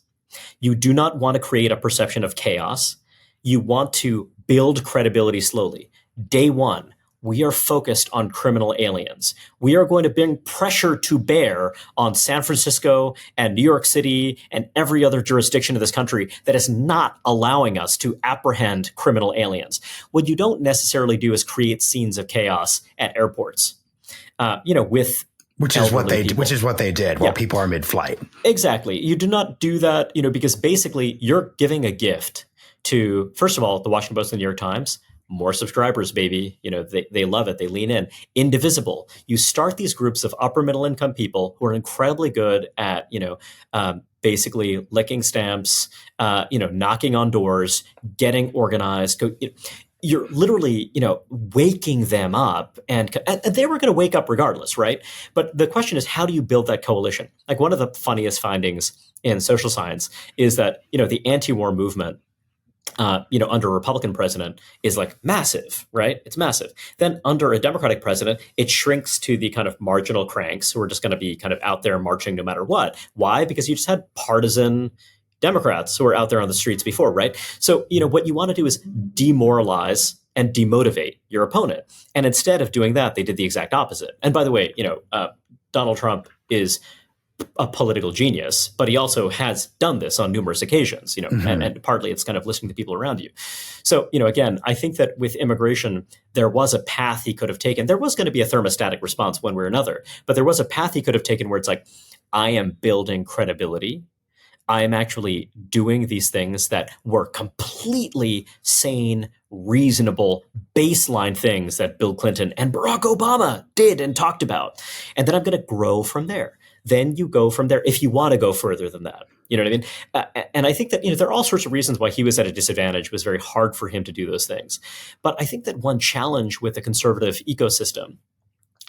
You do not want to create a perception of chaos. You want to build credibility slowly. Day one, we are focused on criminal aliens. We are going to bring pressure to bear on San Francisco and New York City and every other jurisdiction of this country that is not allowing us to apprehend criminal aliens. What you don't necessarily do is create scenes of chaos at airports, which is what they did while people are mid-flight. Exactly. You do not do that, because basically you're giving a gift to, first of all, the Washington Post and the New York Times. More subscribers, baby. They love it. They lean in. Indivisible. You start these groups of upper middle income people who are incredibly good at, basically licking stamps, knocking on doors, getting organized. you're literally, waking them up, and they were going to wake up regardless, right? But the question is, how do you build that coalition? Like, one of the funniest findings in social science is that, the anti-war movement, under a Republican president is like massive, right? It's massive. Then under a Democratic president, it shrinks to the kind of marginal cranks who are just going to be kind of out there marching no matter what. Why? Because you just had partisan Democrats who were out there on the streets before, right? So, what you want to do is demoralize and demotivate your opponent. And instead of doing that, they did the exact opposite. And by the way, Donald Trump is a political genius, but he also has done this on numerous occasions, and partly it's kind of listening to people around you. So, again, I think that with immigration, there was a path he could have taken. There was going to be a thermostatic response one way or another, but there was a path he could have taken where it's like, I am building credibility. I am actually doing these things that were completely sane, reasonable, baseline things that Bill Clinton and Barack Obama did and talked about. And then I'm going to grow from there. Then you go from there if you want to go further than that. You know what I mean? And I think that, there are all sorts of reasons why he was at a disadvantage. It was very hard for him to do those things. But I think that one challenge with the conservative ecosystem,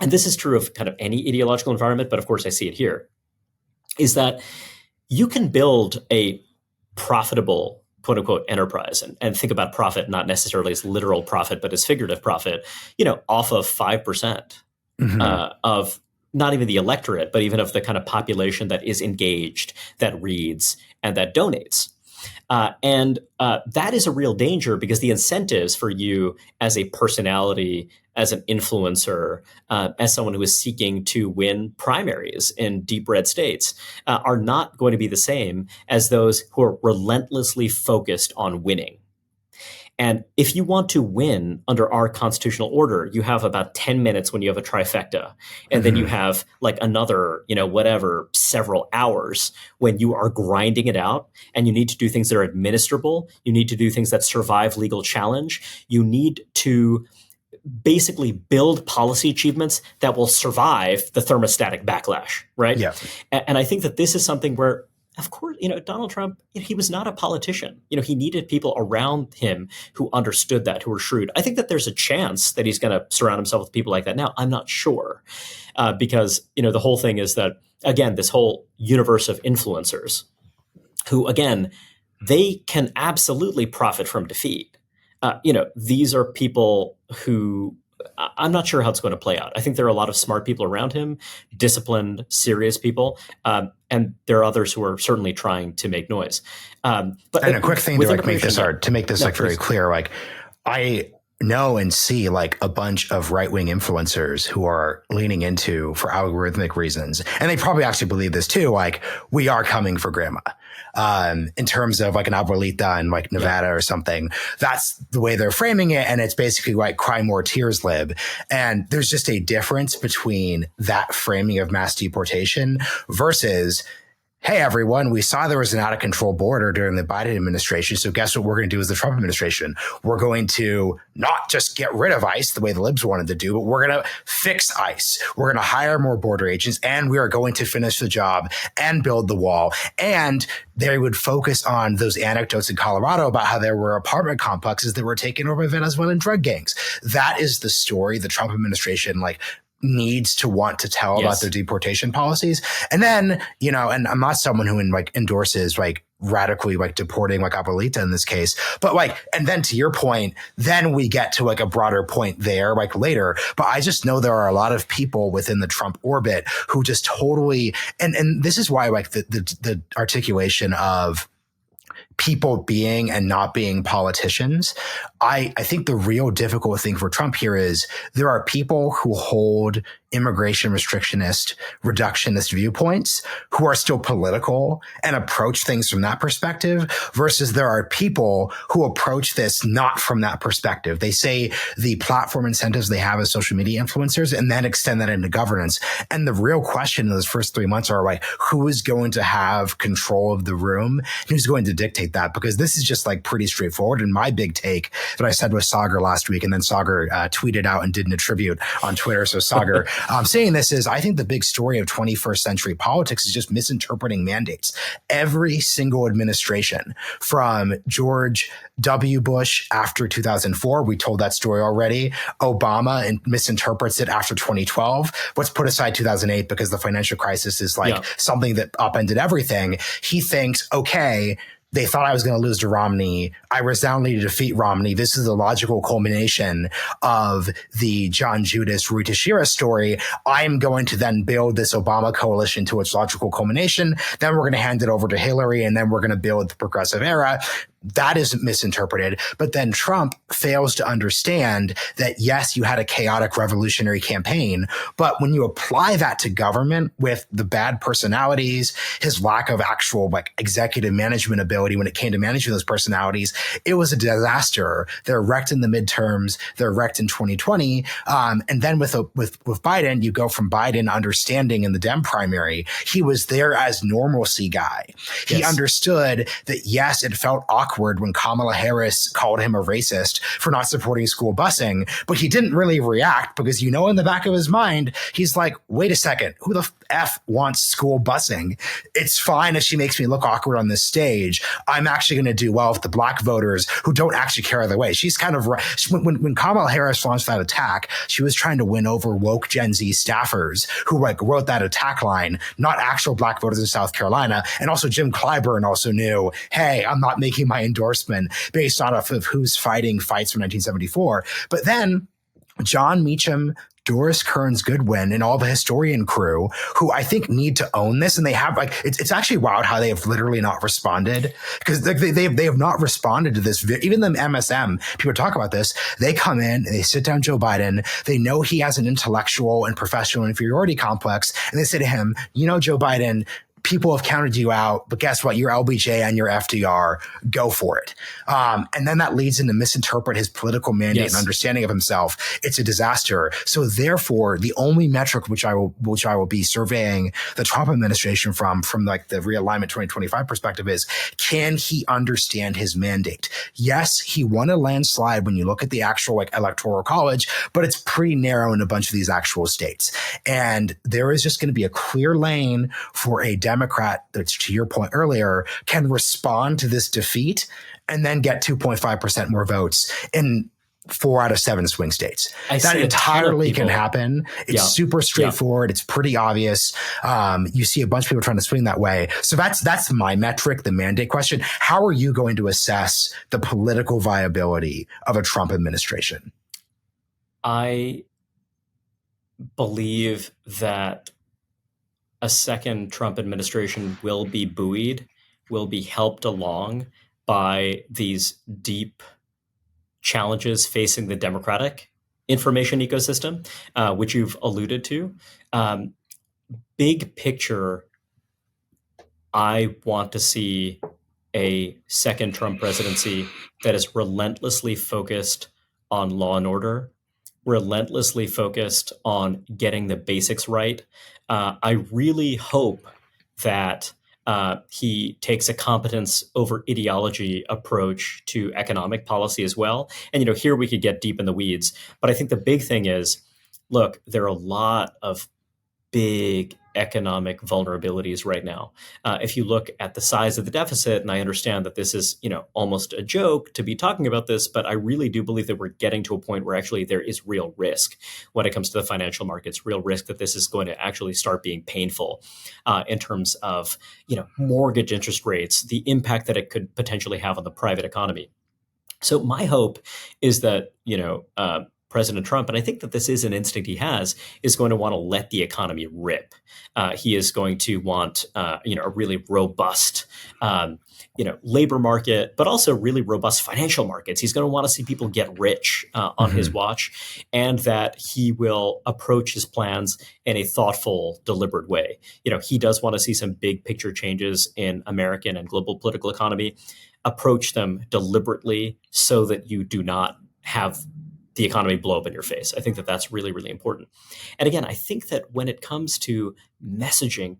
and this is true of kind of any ideological environment, but of course I see it here, is that you can build a profitable, quote unquote, enterprise and think about profit not necessarily as literal profit, but as figurative profit, off of 5% of not even the electorate, but even of the kind of population that is engaged, that reads, and that donates. And that is a real danger, because the incentives for you as a personality, as an influencer, as someone who is seeking to win primaries in deep red states, are not going to be the same as those who are relentlessly focused on winning. And if you want to win under our constitutional order, you have about 10 minutes when you have a trifecta. And then you have like another, several hours when you are grinding it out, and you need to do things that are administrable. You need to do things that survive legal challenge. You need to basically build policy achievements that will survive the thermostatic backlash, right? Yeah. And I think that this is something where, of course, Donald Trump, he was not a politician. He needed people around him who understood that, who were shrewd. I think that there's a chance that he's going to surround himself with people like that now. I'm not sure, because, the whole thing is that, again, this whole universe of influencers who, again, they can absolutely profit from defeat. These are people who I'm not sure how it's going to play out. I think there are a lot of smart people around him, disciplined, serious people, and there are others who are certainly trying to make noise. But a quick thing to make this very clear, like I know and see like a bunch of right-wing influencers who are leaning into, for algorithmic reasons, and they probably actually believe this too, like we are coming for grandma. In terms of like an Abuelita in like Nevada or something, that's the way they're framing it. And it's basically like cry more tears lib. And there's just a difference between that framing of mass deportation versus, hey, everyone, we saw there was an out of control border during the Biden administration. So guess what we're going to do as the Trump administration? We're going to not just get rid of ICE the way the libs wanted to do, but we're going to fix ICE. We're going to hire more border agents, and we are going to finish the job and build the wall. And they would focus on those anecdotes in Colorado about how there were apartment complexes that were taken over by Venezuelan drug gangs. That is the story the Trump administration needs to want to tell about their deportation policies. And then, and I'm not someone who endorses radically deporting Abuelita in this case, but and then to your point, then we get to a broader point there later. But I just know there are a lot of people within the Trump orbit who just totally, and this is why the articulation of people being and not being politicians. I think the real difficult thing for Trump here is there are people who hold immigration restrictionist, reductionist viewpoints who are still political and approach things from that perspective, versus there are people who approach this not from that perspective. They say the platform incentives they have as social media influencers and then extend that into governance. And the real question in those first 3 months are who is going to have control of the room and who's going to dictate that? Because this is just pretty straightforward. And my big take that I said with Sagar last week, and then Sagar tweeted out and did an attribute on Twitter. So Sagar, Saying this is, I think the big story of 21st century politics is just misinterpreting mandates. Every single administration, from George W. Bush after 2004, we told that story already. Obama and misinterprets it after 2012. Let's put aside 2008 because the financial crisis is something that upended everything. He thinks, okay, they thought I was going to lose to Romney. I resoundingly defeat Romney. This is the logical culmination of the John Judas, Rui Teixeira story. I'm going to then build this Obama coalition to its logical culmination. Then we're going to hand it over to Hillary, and then we're going to build the progressive era. That is misinterpreted. But then Trump fails to understand that, yes, you had a chaotic revolutionary campaign, but when you apply that to government with the bad personalities, his lack of actual executive management ability when it came to managing those personalities, it was a disaster. They're wrecked in the midterms. They're wrecked in 2020. And then with Biden, you go from Biden understanding in the Dem primary, he was there as normalcy guy. He understood that, yes, it felt awkward when Kamala Harris called him a racist for not supporting school busing, but he didn't really react because, in the back of his mind, he's like, wait a second, who the F wants school busing? It's fine if she makes me look awkward on this stage. I'm actually going to do well with the black voters who don't actually care either way. She's kind of when Kamala Harris launched that attack, she was trying to win over woke Gen Z staffers who wrote that attack line, not actual black voters in South Carolina. And also Jim Clyburn also knew, hey, I'm not making my endorsement based on of who's fighting fights from 1974. But then John Meacham, Doris Kearns Goodwin, and all the historian crew who I think need to own this. And they have it's actually wild how they have literally not responded, because they have not responded to this. Even the MSM, people talk about this. They come in and they sit down Joe Biden. They know he has an intellectual and professional inferiority complex. And they say to him, Joe Biden, people have counted you out, but guess what? You're LBJ and you're FDR. Go for it. And then that leads him to misinterpret his political mandate and understanding of himself. It's a disaster. So therefore, the only metric which I will be surveying the Trump administration from the Realignment 2025 perspective is, can he understand his mandate? Yes, he won a landslide when you look at the actual electoral college, but it's pretty narrow in a bunch of these actual states. And there is just going to be a clear lane for a Democrat that's, to your point earlier, can respond to this defeat and then get 2.5% more votes in 4 out of 7 swing states. That entirely can happen. It's super straightforward. It's pretty obvious. You see a bunch of people trying to swing that way. So that's my metric, the mandate question. How are you going to assess the political viability of a Trump administration? I believe that a second Trump administration will be buoyed, will be helped along by these deep challenges facing the democratic information ecosystem, which you've alluded to. Big picture, I want to see a second Trump presidency that is relentlessly focused on law and order, relentlessly focused on getting the basics right. I really hope that he takes a competence over ideology approach to economic policy as well. And, here we could get deep in the weeds. But I think the big thing is, look, there are a lot of big economic vulnerabilities right now. If you look at the size of the deficit, and I understand that this is, almost a joke to be talking about this, but I really do believe that we're getting to a point where actually there is real risk when it comes to the financial markets, real risk that this is going to actually start being painful in terms of, mortgage interest rates, the impact that it could potentially have on the private economy. So my hope is that, President Trump, and I think that this is an instinct he has, is going to want to let the economy rip. He is going to want, a really robust, labor market, but also really robust financial markets. He's going to want to see people get rich on his watch, and that he will approach his plans in a thoughtful, deliberate way. He does want to see some big picture changes in American and global political economy. Approach them deliberately so that you do not have the economy blow up in your face. I think that that's really, really important. And again, I think that when it comes to messaging,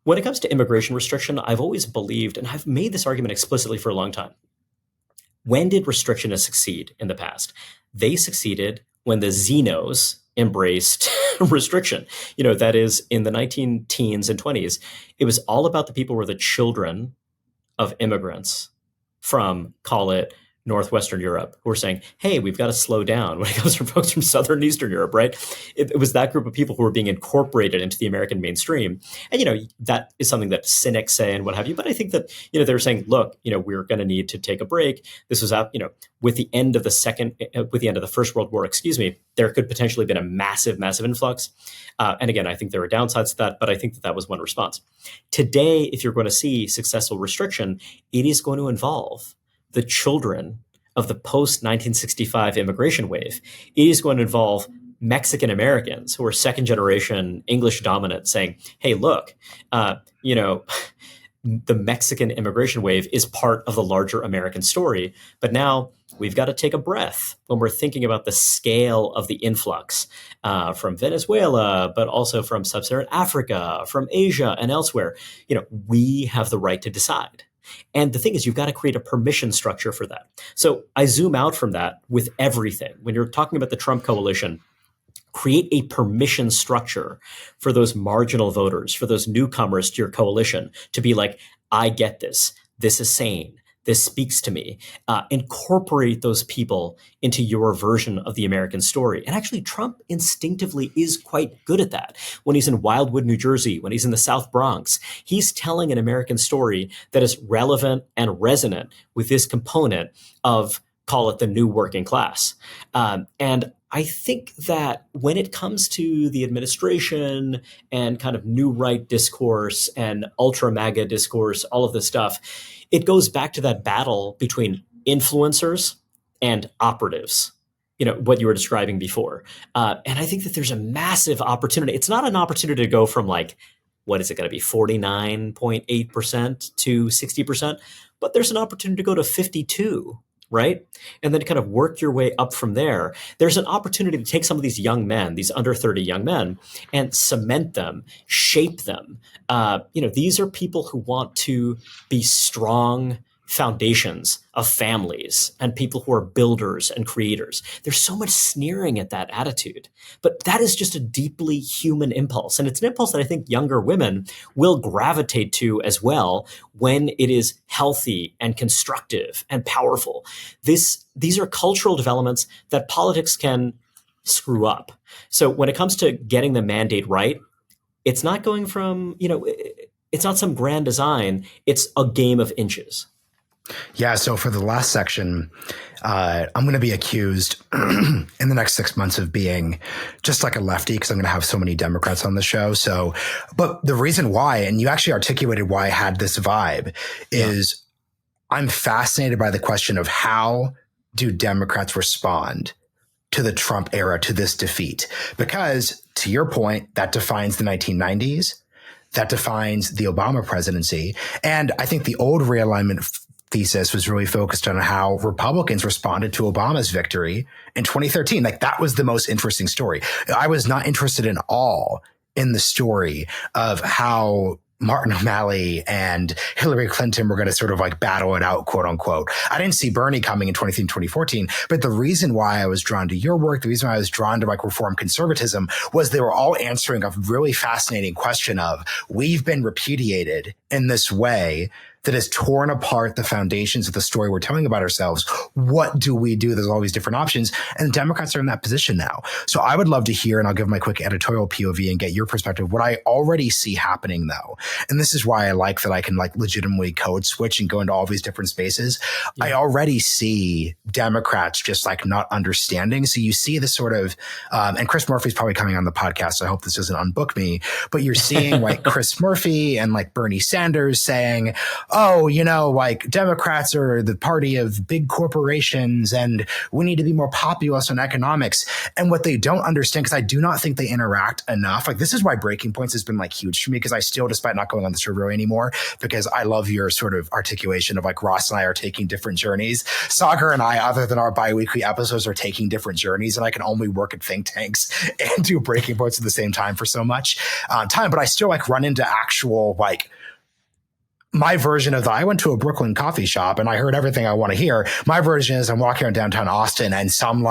when it comes to immigration restriction, I've always believed, and I've made this argument explicitly for a long time. When did restrictionists succeed in the past? They succeeded when the Xenos, embraced restriction. That is in the 19 teens and 20s, it was all about the people who were the children of immigrants from, call it, Northwestern Europe, who were saying, hey, we've got to slow down when it comes from folks from Southern and Eastern Europe, right? It was that group of people who were being incorporated into the American mainstream. And, that is something that cynics say and what have you. But I think that, they were saying, look, we're going to need to take a break. This was out, with the end of the First World War, there could potentially have been a massive, massive influx. And again, I think there are downsides to that, but I think that was one response. Today, if you're going to see successful restriction, it is going to involve the children of the post-1965 immigration wave. It is going to involve Mexican Americans who are second generation English dominant saying, hey, look, the Mexican immigration wave is part of the larger American story. But now we've got to take a breath when we're thinking about the scale of the influx from Venezuela, but also from sub-Saharan Africa, from Asia and elsewhere. We have the right to decide. And the thing is, you've got to create a permission structure for that. So I zoom out from that with everything. When you're talking about the Trump coalition, create a permission structure for those marginal voters, for those newcomers to your coalition to be like, I get this. This is sane. This speaks to me. Incorporate those people into your version of the American story. And actually, Trump instinctively is quite good at that. When he's in Wildwood, New Jersey, when he's in the South Bronx, he's telling an American story that is relevant and resonant with this component of, call it, the new working class. And I think that when it comes to the administration and kind of new right discourse and ultra MAGA discourse, all of this stuff, it goes back to that battle between influencers and operatives, what you were describing before. And I think that there's a massive opportunity. It's not an opportunity to go from what is it going to be, 49.8% to 60%, but there's an opportunity to go to 52%. Right? And then kind of work your way up from there. There's an opportunity to take some of these young men, these under 30 young men, and cement them, shape them. These are people who want to be strong foundations of families and people who are builders and creators. There's so much sneering at that attitude, but that is just a deeply human impulse. And it's an impulse that I think younger women will gravitate to as well when it is healthy and constructive and powerful. These are cultural developments that politics can screw up. So when it comes to getting the mandate right, it's not going from, it's not some grand design. It's a game of inches. Yeah. So for the last section, I'm going to be accused in the next 6 months of being just like a lefty because I'm going to have so many Democrats on the show. So, but the reason why, and you actually articulated why I had this vibe, is I'm fascinated by the question of how do Democrats respond to the Trump era, to this defeat? Because to your point, that defines the 1990s. That defines the Obama presidency. And I think the old realignment thesis was really focused on how Republicans responded to Obama's victory in 2013. That was the most interesting story. I was not interested at all in the story of how Martin O'Malley and Hillary Clinton were going to sort of battle it out, quote unquote. I didn't see Bernie coming in 2014, but the reason why I was drawn to your work, the reason why I was drawn to reform conservatism was they were all answering a really fascinating question of, we've been repudiated in this way that has torn apart the foundations of the story we're telling about ourselves. What do we do? There's all these different options. And Democrats are in that position now. So I would love to hear, and I'll give my quick editorial POV and get your perspective, what I already see happening though. And this is why I like that I can legitimately code switch and go into all these different spaces. Yeah. I already see Democrats just not understanding. So you see this sort of, and Chris Murphy's probably coming on the podcast, so I hope this doesn't unbook me, but you're seeing Chris Murphy and Bernie Sanders saying, oh, Democrats are the party of big corporations and we need to be more populist on economics. And what they don't understand, because I do not think they interact enough. This is why Breaking Points has been huge for me, because I still, despite not going on the survey anymore, because I love your sort of articulation of Ross and I are taking different journeys. Sagar and I, other than our biweekly episodes, are taking different journeys, and I can only work at think tanks and do Breaking Points at the same time for so much time. But I still run into actual my version of I went to a Brooklyn coffee shop and I heard everything I want to hear. My version is I'm walking around downtown Austin and some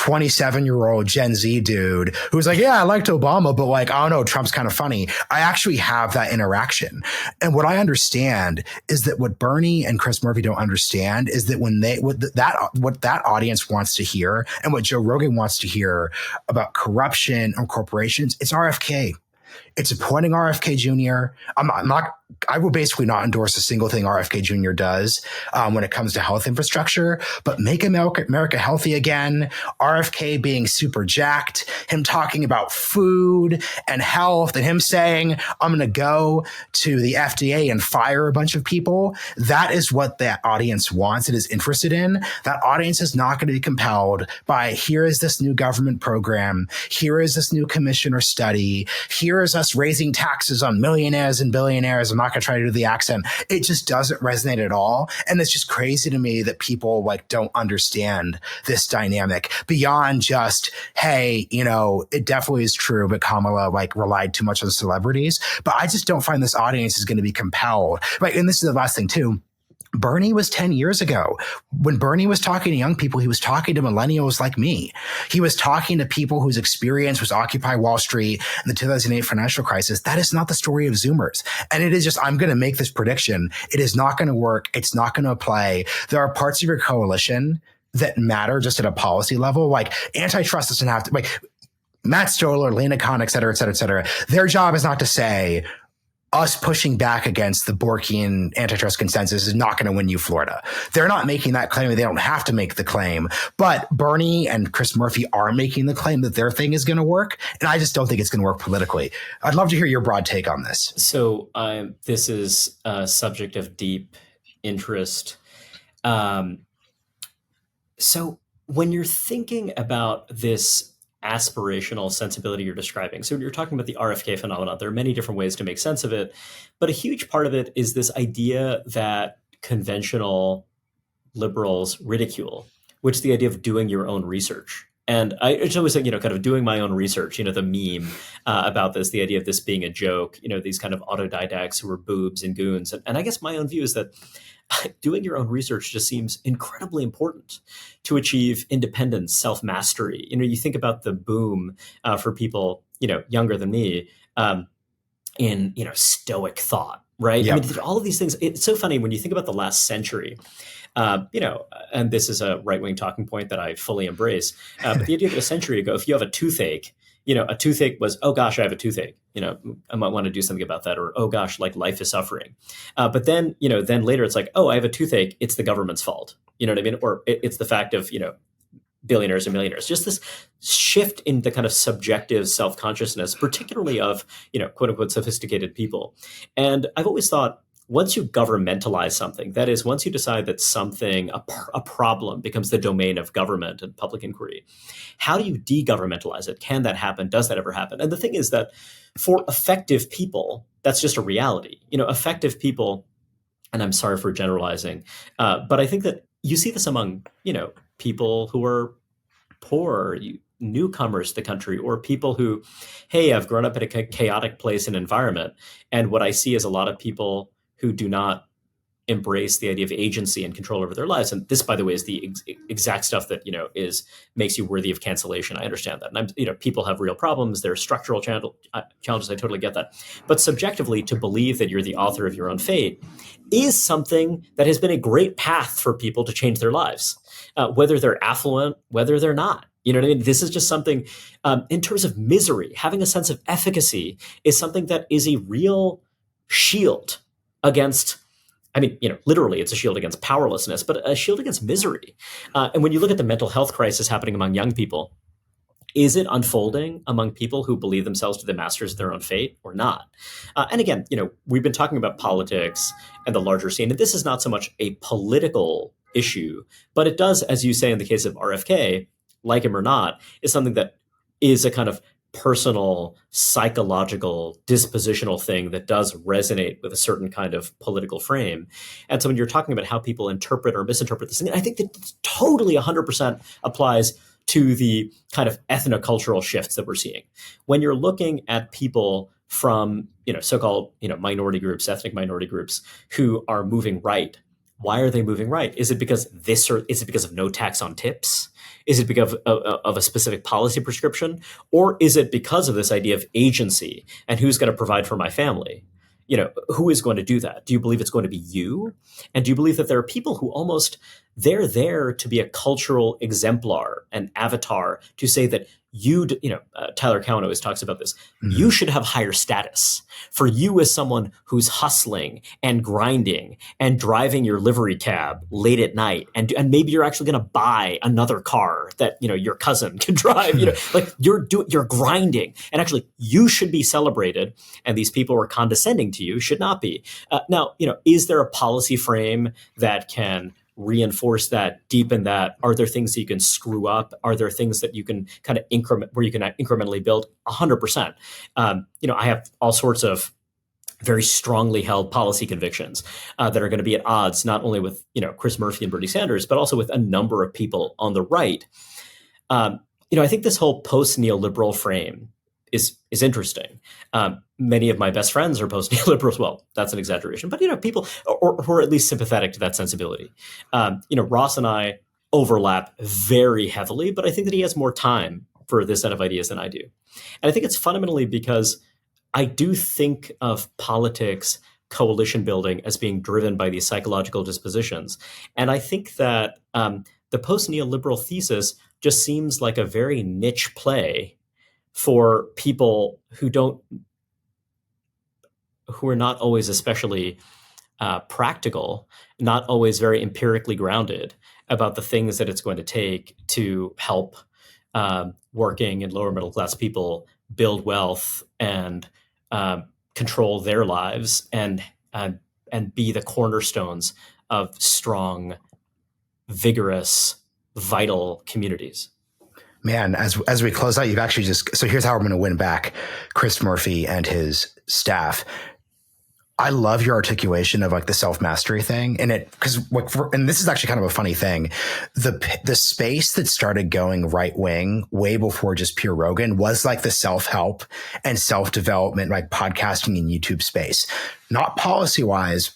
27-year-old Gen Z dude who's like, yeah, I liked Obama, but like, I don't know, Trump's kind of funny. I actually have that interaction. And what I understand is that what Bernie and Chris Murphy don't understand is that what that audience wants to hear and what Joe Rogan wants to hear about corruption or corporations, it's RFK. It's appointing RFK Jr. I will basically not endorse a single thing RFK Jr. does when it comes to health infrastructure, but make America healthy again. RFK being super jacked, him talking about food and health, and him saying, I'm going to go to the FDA and fire a bunch of people. That is what that audience wants and is interested in. That audience is not going to be compelled by, here is this new government program. Here is this new commission or study. Here is us raising taxes on millionaires and billionaires. I'm not going to try to do the accent. It just doesn't resonate at all. And it's just crazy to me that people like don't understand this dynamic beyond just, hey, you know, it definitely is true, but Kamala like relied too much on celebrities. But I just don't find this audience is going to be compelled. Right. And this is the last thing too. Bernie was 10 years ago. When Bernie was talking to young people, he was talking to millennials like me. He was talking to people whose experience was Occupy Wall Street and the 2008 financial crisis. That is not the story of Zoomers. And it is just, I'm going to make this prediction. It is not going to work. It's not going to apply. There are parts of your coalition that matter just at a policy level. Like antitrust doesn't have to, like Matt Stoller, Lena Khan, et cetera, et cetera, et cetera. Their job is not to say, us pushing back against the Borkian antitrust consensus is not going to win you Florida. They're not making that claim. They don't have to make the claim. But Bernie and Chris Murphy are making the claim that their thing is going to work. And I just don't think it's going to work politically. I'd love to hear your broad take on this. So this is a subject of deep interest. So when you're thinking about this aspirational sensibility you're describing. So you're talking about the RFK phenomenon. There are many different ways to make sense of it, but a huge part of it is this idea that conventional liberals ridicule, which is the idea of doing your own research. And it's always like, kind of doing my own research, the meme about this, the idea of this being a joke, these kind of autodidacts who are boobs and goons. And I guess my own view is that doing your own research just seems incredibly important to achieve independence, self-mastery. You think about the boom for people, younger than me in, Stoic thought, right? Yep. I mean, all of these things. It's so funny when you think about the last century, and this is a right-wing talking point that I fully embrace. But the idea that a century ago, if you have a toothache, a toothache was, oh gosh, I have a toothache. I might want to do something about that. Or, oh gosh, like life is suffering. But then, then later it's like, oh, I have a toothache. It's the government's fault. You know what I mean? Or it's the fact of, billionaires and millionaires. Just this shift in the kind of subjective self-consciousness, particularly of, quote unquote, sophisticated people. And I've always thought, once you governmentalize something, that is, once you decide that something, a problem becomes the domain of government and public inquiry, how do you de-governmentalize it? Can that happen? Does that ever happen? And the thing is that for effective people, that's just a reality. Effective people, and I'm sorry for generalizing, but I think that you see this among, people who are poor, newcomers to the country, or people who, hey, I've grown up in a chaotic place and environment. And what I see is a lot of people who do not embrace the idea of agency and control over their lives. And this, by the way, is the exact stuff that, makes you worthy of cancellation. I understand that. And people have real problems. There are structural challenges. I totally get that. But subjectively, to believe that you're the author of your own fate is something that has been a great path for people to change their lives, whether they're affluent, whether they're not. You know what I mean? This is just something, in terms of misery, having a sense of efficacy is something that is a real shield against, literally it's a shield against powerlessness, but a shield against misery. And when you look at the mental health crisis happening among young people, is it unfolding among people who believe themselves to be the masters of their own fate or not? And again, we've been talking about politics and the larger scene, and this is not so much a political issue, but it does, as you say in the case of RFK, like him or not, is something that is a kind of personal, psychological, dispositional thing that does resonate with a certain kind of political frame. And so when you're talking about how people interpret or misinterpret this, I think that totally 100% applies to the kind of ethnocultural shifts that we're seeing. When you're looking at people from, so-called, minority groups, ethnic minority groups who are moving right, Why are they moving right? Is it because this, or is it because of no tax on tips? Is it because of a specific policy prescription? Or is it because of this idea of agency and who's going to provide for my family? Who is going to do that? Do you believe it's going to be you? And do you believe that there are people who they're there to be a cultural exemplar, an avatar, to say that Tyler Cowen always talks about this. Mm-hmm. You should have higher status. For you as someone who's hustling and grinding and driving your livery cab late at night, and maybe you're actually going to buy another car that your cousin can drive. Like you're grinding, and actually you should be celebrated. And these people who are condescending to you should not be. Now, is there a policy frame that can reinforce that, deepen that? Are there things that you can screw up? Are there things that you can kind of incrementally build? 100%. I have all sorts of very strongly held policy convictions that are going to be at odds not only with Chris Murphy and Bernie Sanders, but also with a number of people on the right. I think this whole post-neoliberal frame is interesting. Many of my best friends are post-neoliberals. Well, that's an exaggeration, but people who are at least sympathetic to that sensibility. Ross and I overlap very heavily, but I think that he has more time for this set of ideas than I do. And I think it's fundamentally because I do think of politics, coalition building, as being driven by these psychological dispositions. And I think that the post-neoliberal thesis just seems like a very niche play for people who are not always especially practical, not always very empirically grounded about the things that it's going to take to help working and lower middle class people build wealth and control their lives and be the cornerstones of strong, vigorous, vital communities. Man, as we close out, you've actually so here's how we're going to win back Chris Murphy and his staff. I love your articulation of like the self-mastery thing, and and this is actually kind of a funny thing. The space that started going right wing way before just pure Rogan was like the self-help and self-development, like podcasting and YouTube space. Not policy-wise,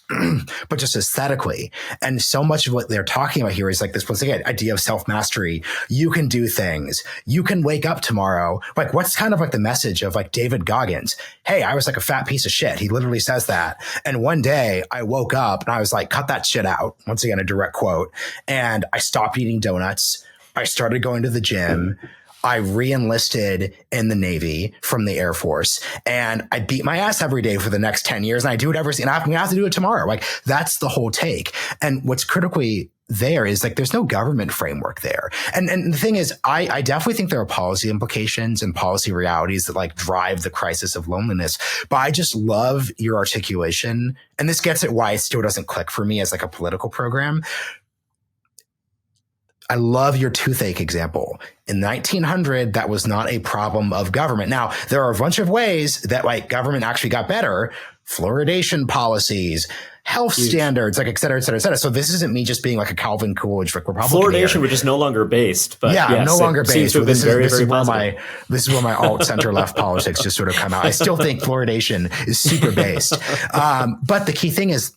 but just aesthetically. And so much of what they're talking about here is like this, once again, idea of self-mastery. You can do things. You can wake up tomorrow. Like, what's kind of like the message of like David Goggins? Hey, I was like a fat piece of shit. He literally says that. And one day I woke up and I was like, cut that shit out. Once again, a direct quote. And I stopped eating donuts. I started going to the gym. I re-enlisted in the Navy from the Air Force, and I beat my ass every day for the next 10 years. And I do it every, and I'm going to have to do it tomorrow. Like, that's the whole take. And what's critically there is like, there's no government framework there. And the thing is, I definitely think there are policy implications and policy realities that like drive the crisis of loneliness. But I just love your articulation. And this gets at why it still doesn't click for me as like a political program. I love your toothache example. In 1900, that was not a problem of government. Now, there are a bunch of ways that like government actually got better. Fluoridation policies, health standards, like et cetera, et cetera, et cetera. So this isn't me just being like a Calvin Coolidge Republican. Fluoridation, which is no longer based, but yeah, yes, no longer based. So this is where my alt center left politics just sort of come out. I still think fluoridation is super based. But the key thing is,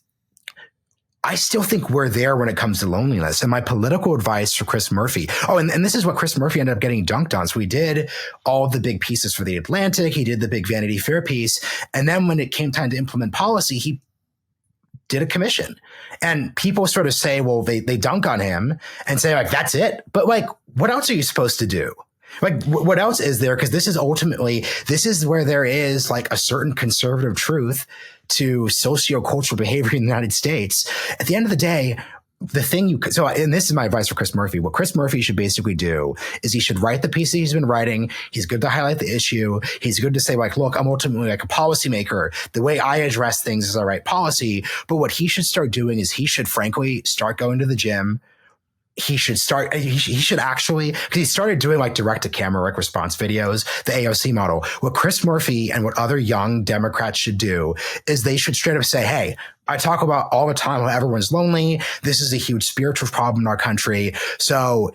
I still think we're there when it comes to loneliness. And my political advice for Chris Murphy. Oh, and this is what Chris Murphy ended up getting dunked on. So he did all the big pieces for the Atlantic. He did the big Vanity Fair piece. And then when it came time to implement policy, he did a commission. And people sort of say, well, they dunk on him and say like, that's it. But like, what else are you supposed to do? Like, what else is there? Because this is where there is like a certain conservative truth to sociocultural behavior in the United States. At the end of the day, and this is my advice for Chris Murphy. What Chris Murphy should basically do is he should write the piece that he's been writing. He's good to highlight the issue. He's good to say like, look, I'm ultimately like a policymaker. The way I address things is I write policy. But what he should start doing is he should frankly start going to the gym. He should actually, because he started doing like direct to camera, like response videos, the AOC model. What Chris Murphy and what other young Democrats should do is they should straight up say, hey, I talk about all the time how everyone's lonely. This is a huge spiritual problem in our country. So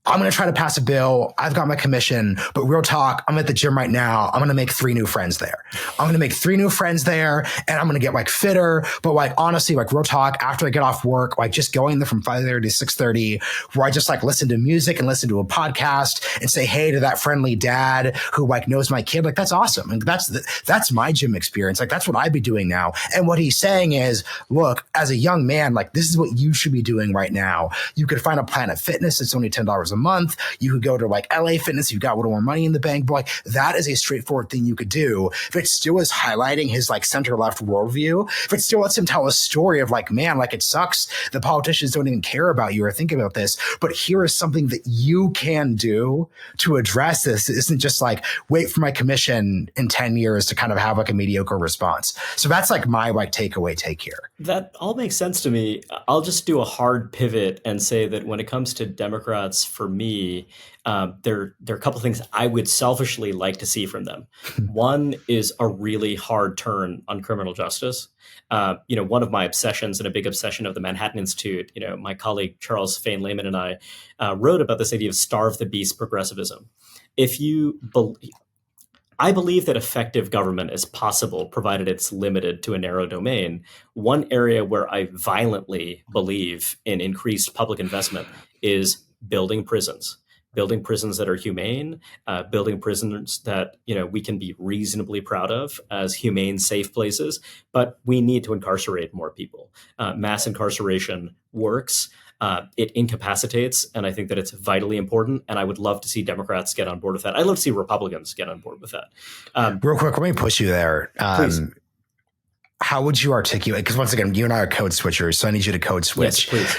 I'm going to try to pass a bill. I've got my commission, but real talk, I'm at the gym right now. I'm going to make 3 new friends there. I'm going to make 3 new friends there, and I'm going to get like fitter. But like, honestly, like real talk, after I get off work, like just going there from 5:30 to 6:30, where I just like listen to music and listen to a podcast and say hey to that friendly dad who like knows my kid. Like, that's awesome. And that's my gym experience. Like, that's what I'd be doing now. And what he's saying is, look, as a young man, like this is what you should be doing right now. You could find a Planet Fitness. It's only $10 a month. You could go to like LA Fitness. You've got a little more money in the bank. But like, that is a straightforward thing you could do. If it still is highlighting his like center left worldview, if it still lets him tell a story of like, man, like it sucks. The politicians don't even care about you or think about this. But here is something that you can do to address this. It isn't just like wait for my commission in 10 years to kind of have like a mediocre response. So that's like my like takeaway take here. That all makes sense to me. I'll just do a hard pivot and say that when it comes to Democrats, for me, there are a couple of things I would selfishly like to see from them. One is a really hard turn on criminal justice. One of my obsessions and a big obsession of the Manhattan Institute, my colleague Charles Fain Lehman and I wrote about this idea of starve the beast progressivism. I believe that effective government is possible, provided it's limited to a narrow domain. One area where I violently believe in increased public investment is building prisons that are humane, building prisons that we can be reasonably proud of as humane, safe places. But we need to incarcerate more people. Mass incarceration works. It incapacitates, and I think that it's vitally important. And I would love to see Democrats get on board with that. I'd love to see Republicans get on board with that. Real quick, let me push you there. Please. How would you articulate? Because once again, you and I are code switchers, so I need you to code switch. Yes, please.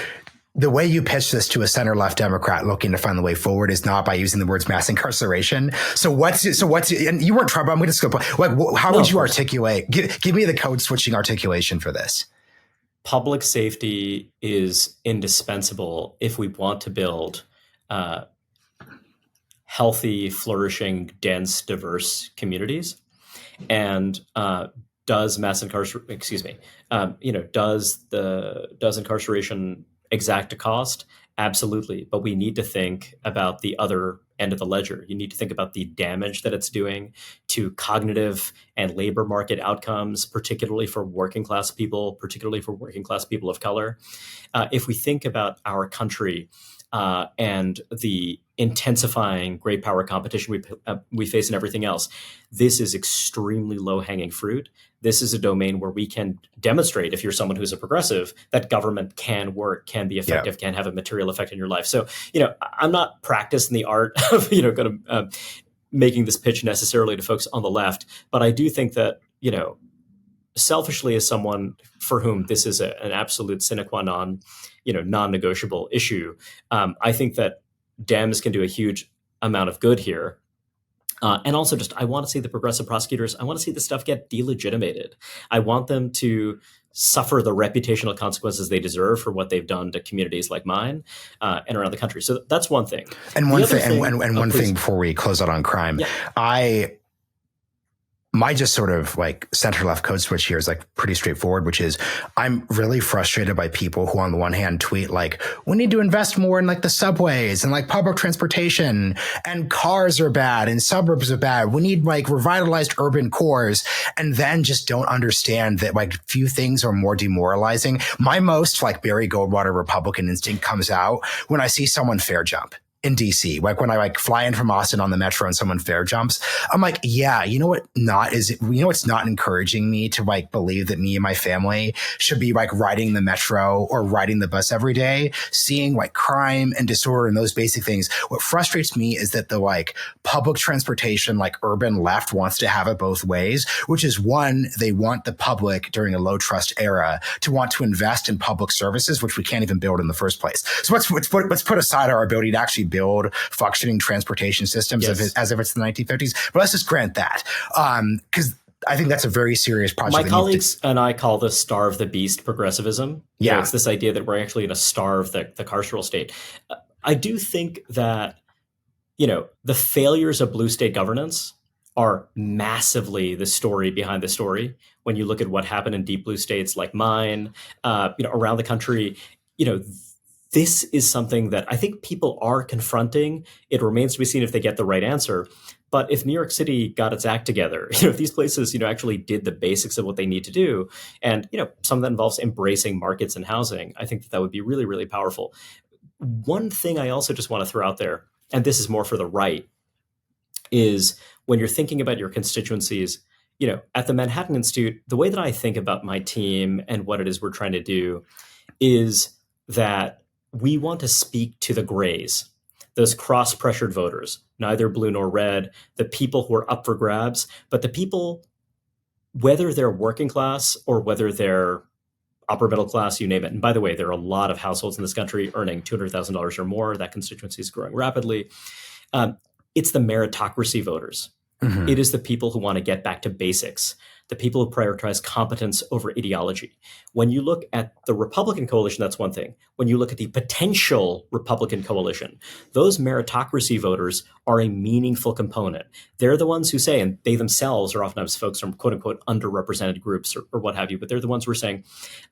The way you pitch this to a center-left Democrat looking to find the way forward is not by using the words mass incarceration. So what's, and you weren't Trump, I'm going to skip. Like, how would you articulate? Give me the code switching articulation for this. Public safety is indispensable if we want to build healthy, flourishing, dense, diverse communities. And does incarceration exact a cost? Absolutely. But we need to think about the other end of the ledger. You need to think about the damage that it's doing to cognitive and labor market outcomes, particularly for working class people of color. If we think about our country and the intensifying great power competition we face in everything else, this is extremely low-hanging fruit. This is a domain where we can demonstrate, if you're someone who's a progressive, that government can work, can be effective, can have a material effect in your life. So, I'm not practicing the art of, making this pitch necessarily to folks on the left, but I do think that, selfishly, as someone for whom this is an absolute sine qua non, non-negotiable issue, I think that Dems can do a huge amount of good here. And also I want to see the progressive prosecutors, I want to see this stuff get delegitimated. I want them to suffer the reputational consequences they deserve for what they've done to communities like mine and around the country. So that's one thing. And one thing before we close out on crime, my just sort of like center left code switch here is like pretty straightforward, which is I'm really frustrated by people who on the one hand tweet like, we need to invest more in like the subways and like public transportation, and cars are bad and suburbs are bad. We need like revitalized urban cores, and then just don't understand that like few things are more demoralizing. My most like Barry Goldwater Republican instinct comes out when I see someone fare jump in DC. Like when I like fly in from Austin on the metro and someone fare jumps, I'm like, yeah, it's not encouraging me to like believe that me and my family should be like riding the metro or riding the bus every day, seeing like crime and disorder and those basic things. What frustrates me is that the like public transportation, like urban left wants to have it both ways, which is one, they want the public during a low trust era to want to invest in public services, which we can't even build in the first place. So let's put aside our ability to actually build functioning transportation systems as if it's the 1950s. But let's just grant that, because I think that's a very serious project. My colleagues and I call this starve the beast progressivism. Yeah. It's this idea that we're actually going to starve the carceral state. I do think that, the failures of blue state governance are massively the story behind the story. When you look at what happened in deep blue states like mine, around the country, this is something that I think people are confronting. It remains to be seen if they get the right answer. But if New York City got its act together, if these places, actually did the basics of what they need to do, and some of that involves embracing markets and housing, I think that would be really, really powerful. One thing I also just want to throw out there, and this is more for the right, is when you're thinking about your constituencies, at the Manhattan Institute, the way that I think about my team and what it is we're trying to do is that we want to speak to the grays, those cross-pressured voters, neither blue nor red, the people who are up for grabs, but the people, whether they're working class or whether they're upper middle class, you name it. And by the way, there are a lot of households in this country earning $200,000 or more. That constituency is growing rapidly. It's the meritocracy voters. Mm-hmm. It is the people who want to get back to basics, the people who prioritize competence over ideology. When you look at the Republican coalition, that's one thing. When you look at the potential Republican coalition, those meritocracy voters are a meaningful component. They're the ones who say, and they themselves are oftentimes folks from quote unquote underrepresented groups or what have you, but they're the ones who are saying,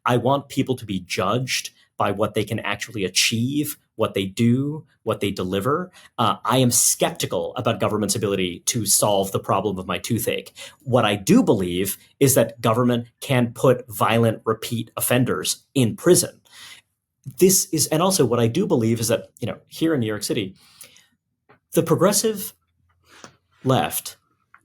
I want people to be judged by what they can actually achieve, what they do, what they deliver. I am skeptical about government's ability to solve the problem of my toothache. What I do believe is that government can put violent repeat offenders in prison. And also what I do believe is that, here in New York City, the progressive left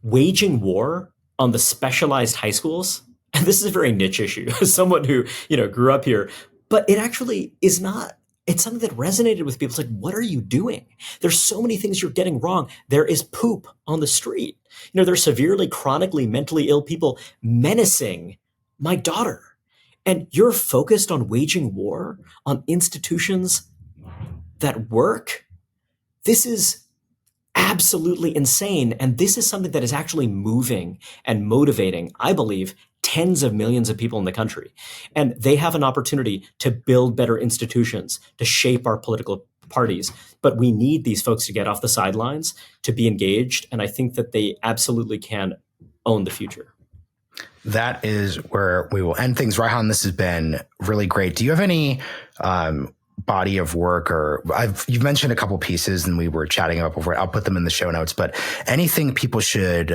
waging war on the specialized high schools, and this is a very niche issue, as someone who, grew up here, but it actually is not. It's something that resonated with people. It's like, what are you doing? There's so many things you're getting wrong. There is poop on the street. There's severely, chronically, mentally ill people menacing my daughter. And you're focused on waging war on institutions that work? This is absolutely insane. And this is something that is actually moving and motivating, I believe, tens of millions of people in the country. And they have an opportunity to build better institutions, to shape our political parties. But we need these folks to get off the sidelines, to be engaged. And I think that they absolutely can own the future. That is where we will end things. Reihan, this has been really great. Do you have any body of work, or you've mentioned a couple pieces and we were chatting about before. I'll put them in the show notes, but anything people should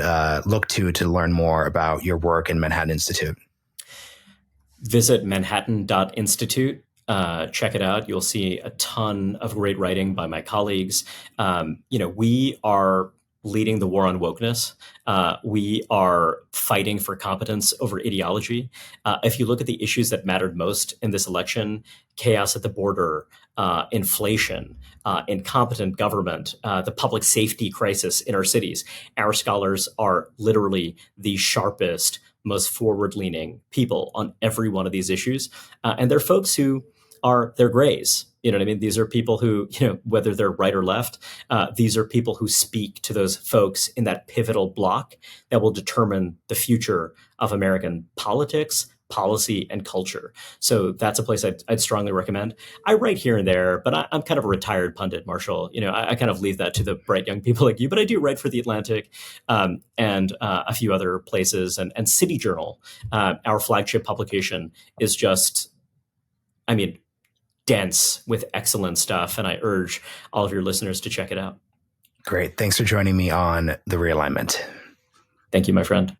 look to learn more about your work in Manhattan Institute? Visit manhattan.institute. Check it out. You'll see a ton of great writing by my colleagues. We are leading the war on wokeness. We are fighting for competence over ideology. If you look at the issues that mattered most in this election, chaos at the border, inflation, incompetent government, the public safety crisis in our cities, our scholars are literally the sharpest, most forward-leaning people on every one of these issues. And they're folks who they're grays. You know what I mean? These are people who, whether they're right or left, these are people who speak to those folks in that pivotal block that will determine the future of American politics, policy, and culture. So that's a place I'd strongly recommend. I write here and there, but I'm kind of a retired pundit, Marshall. I kind of leave that to the bright young people like you, but I do write for The Atlantic and a few other places. And City Journal, our flagship publication, is just, dense with excellent stuff. And I urge all of your listeners to check it out. Great. Thanks for joining me on The Realignment. Thank you, my friend.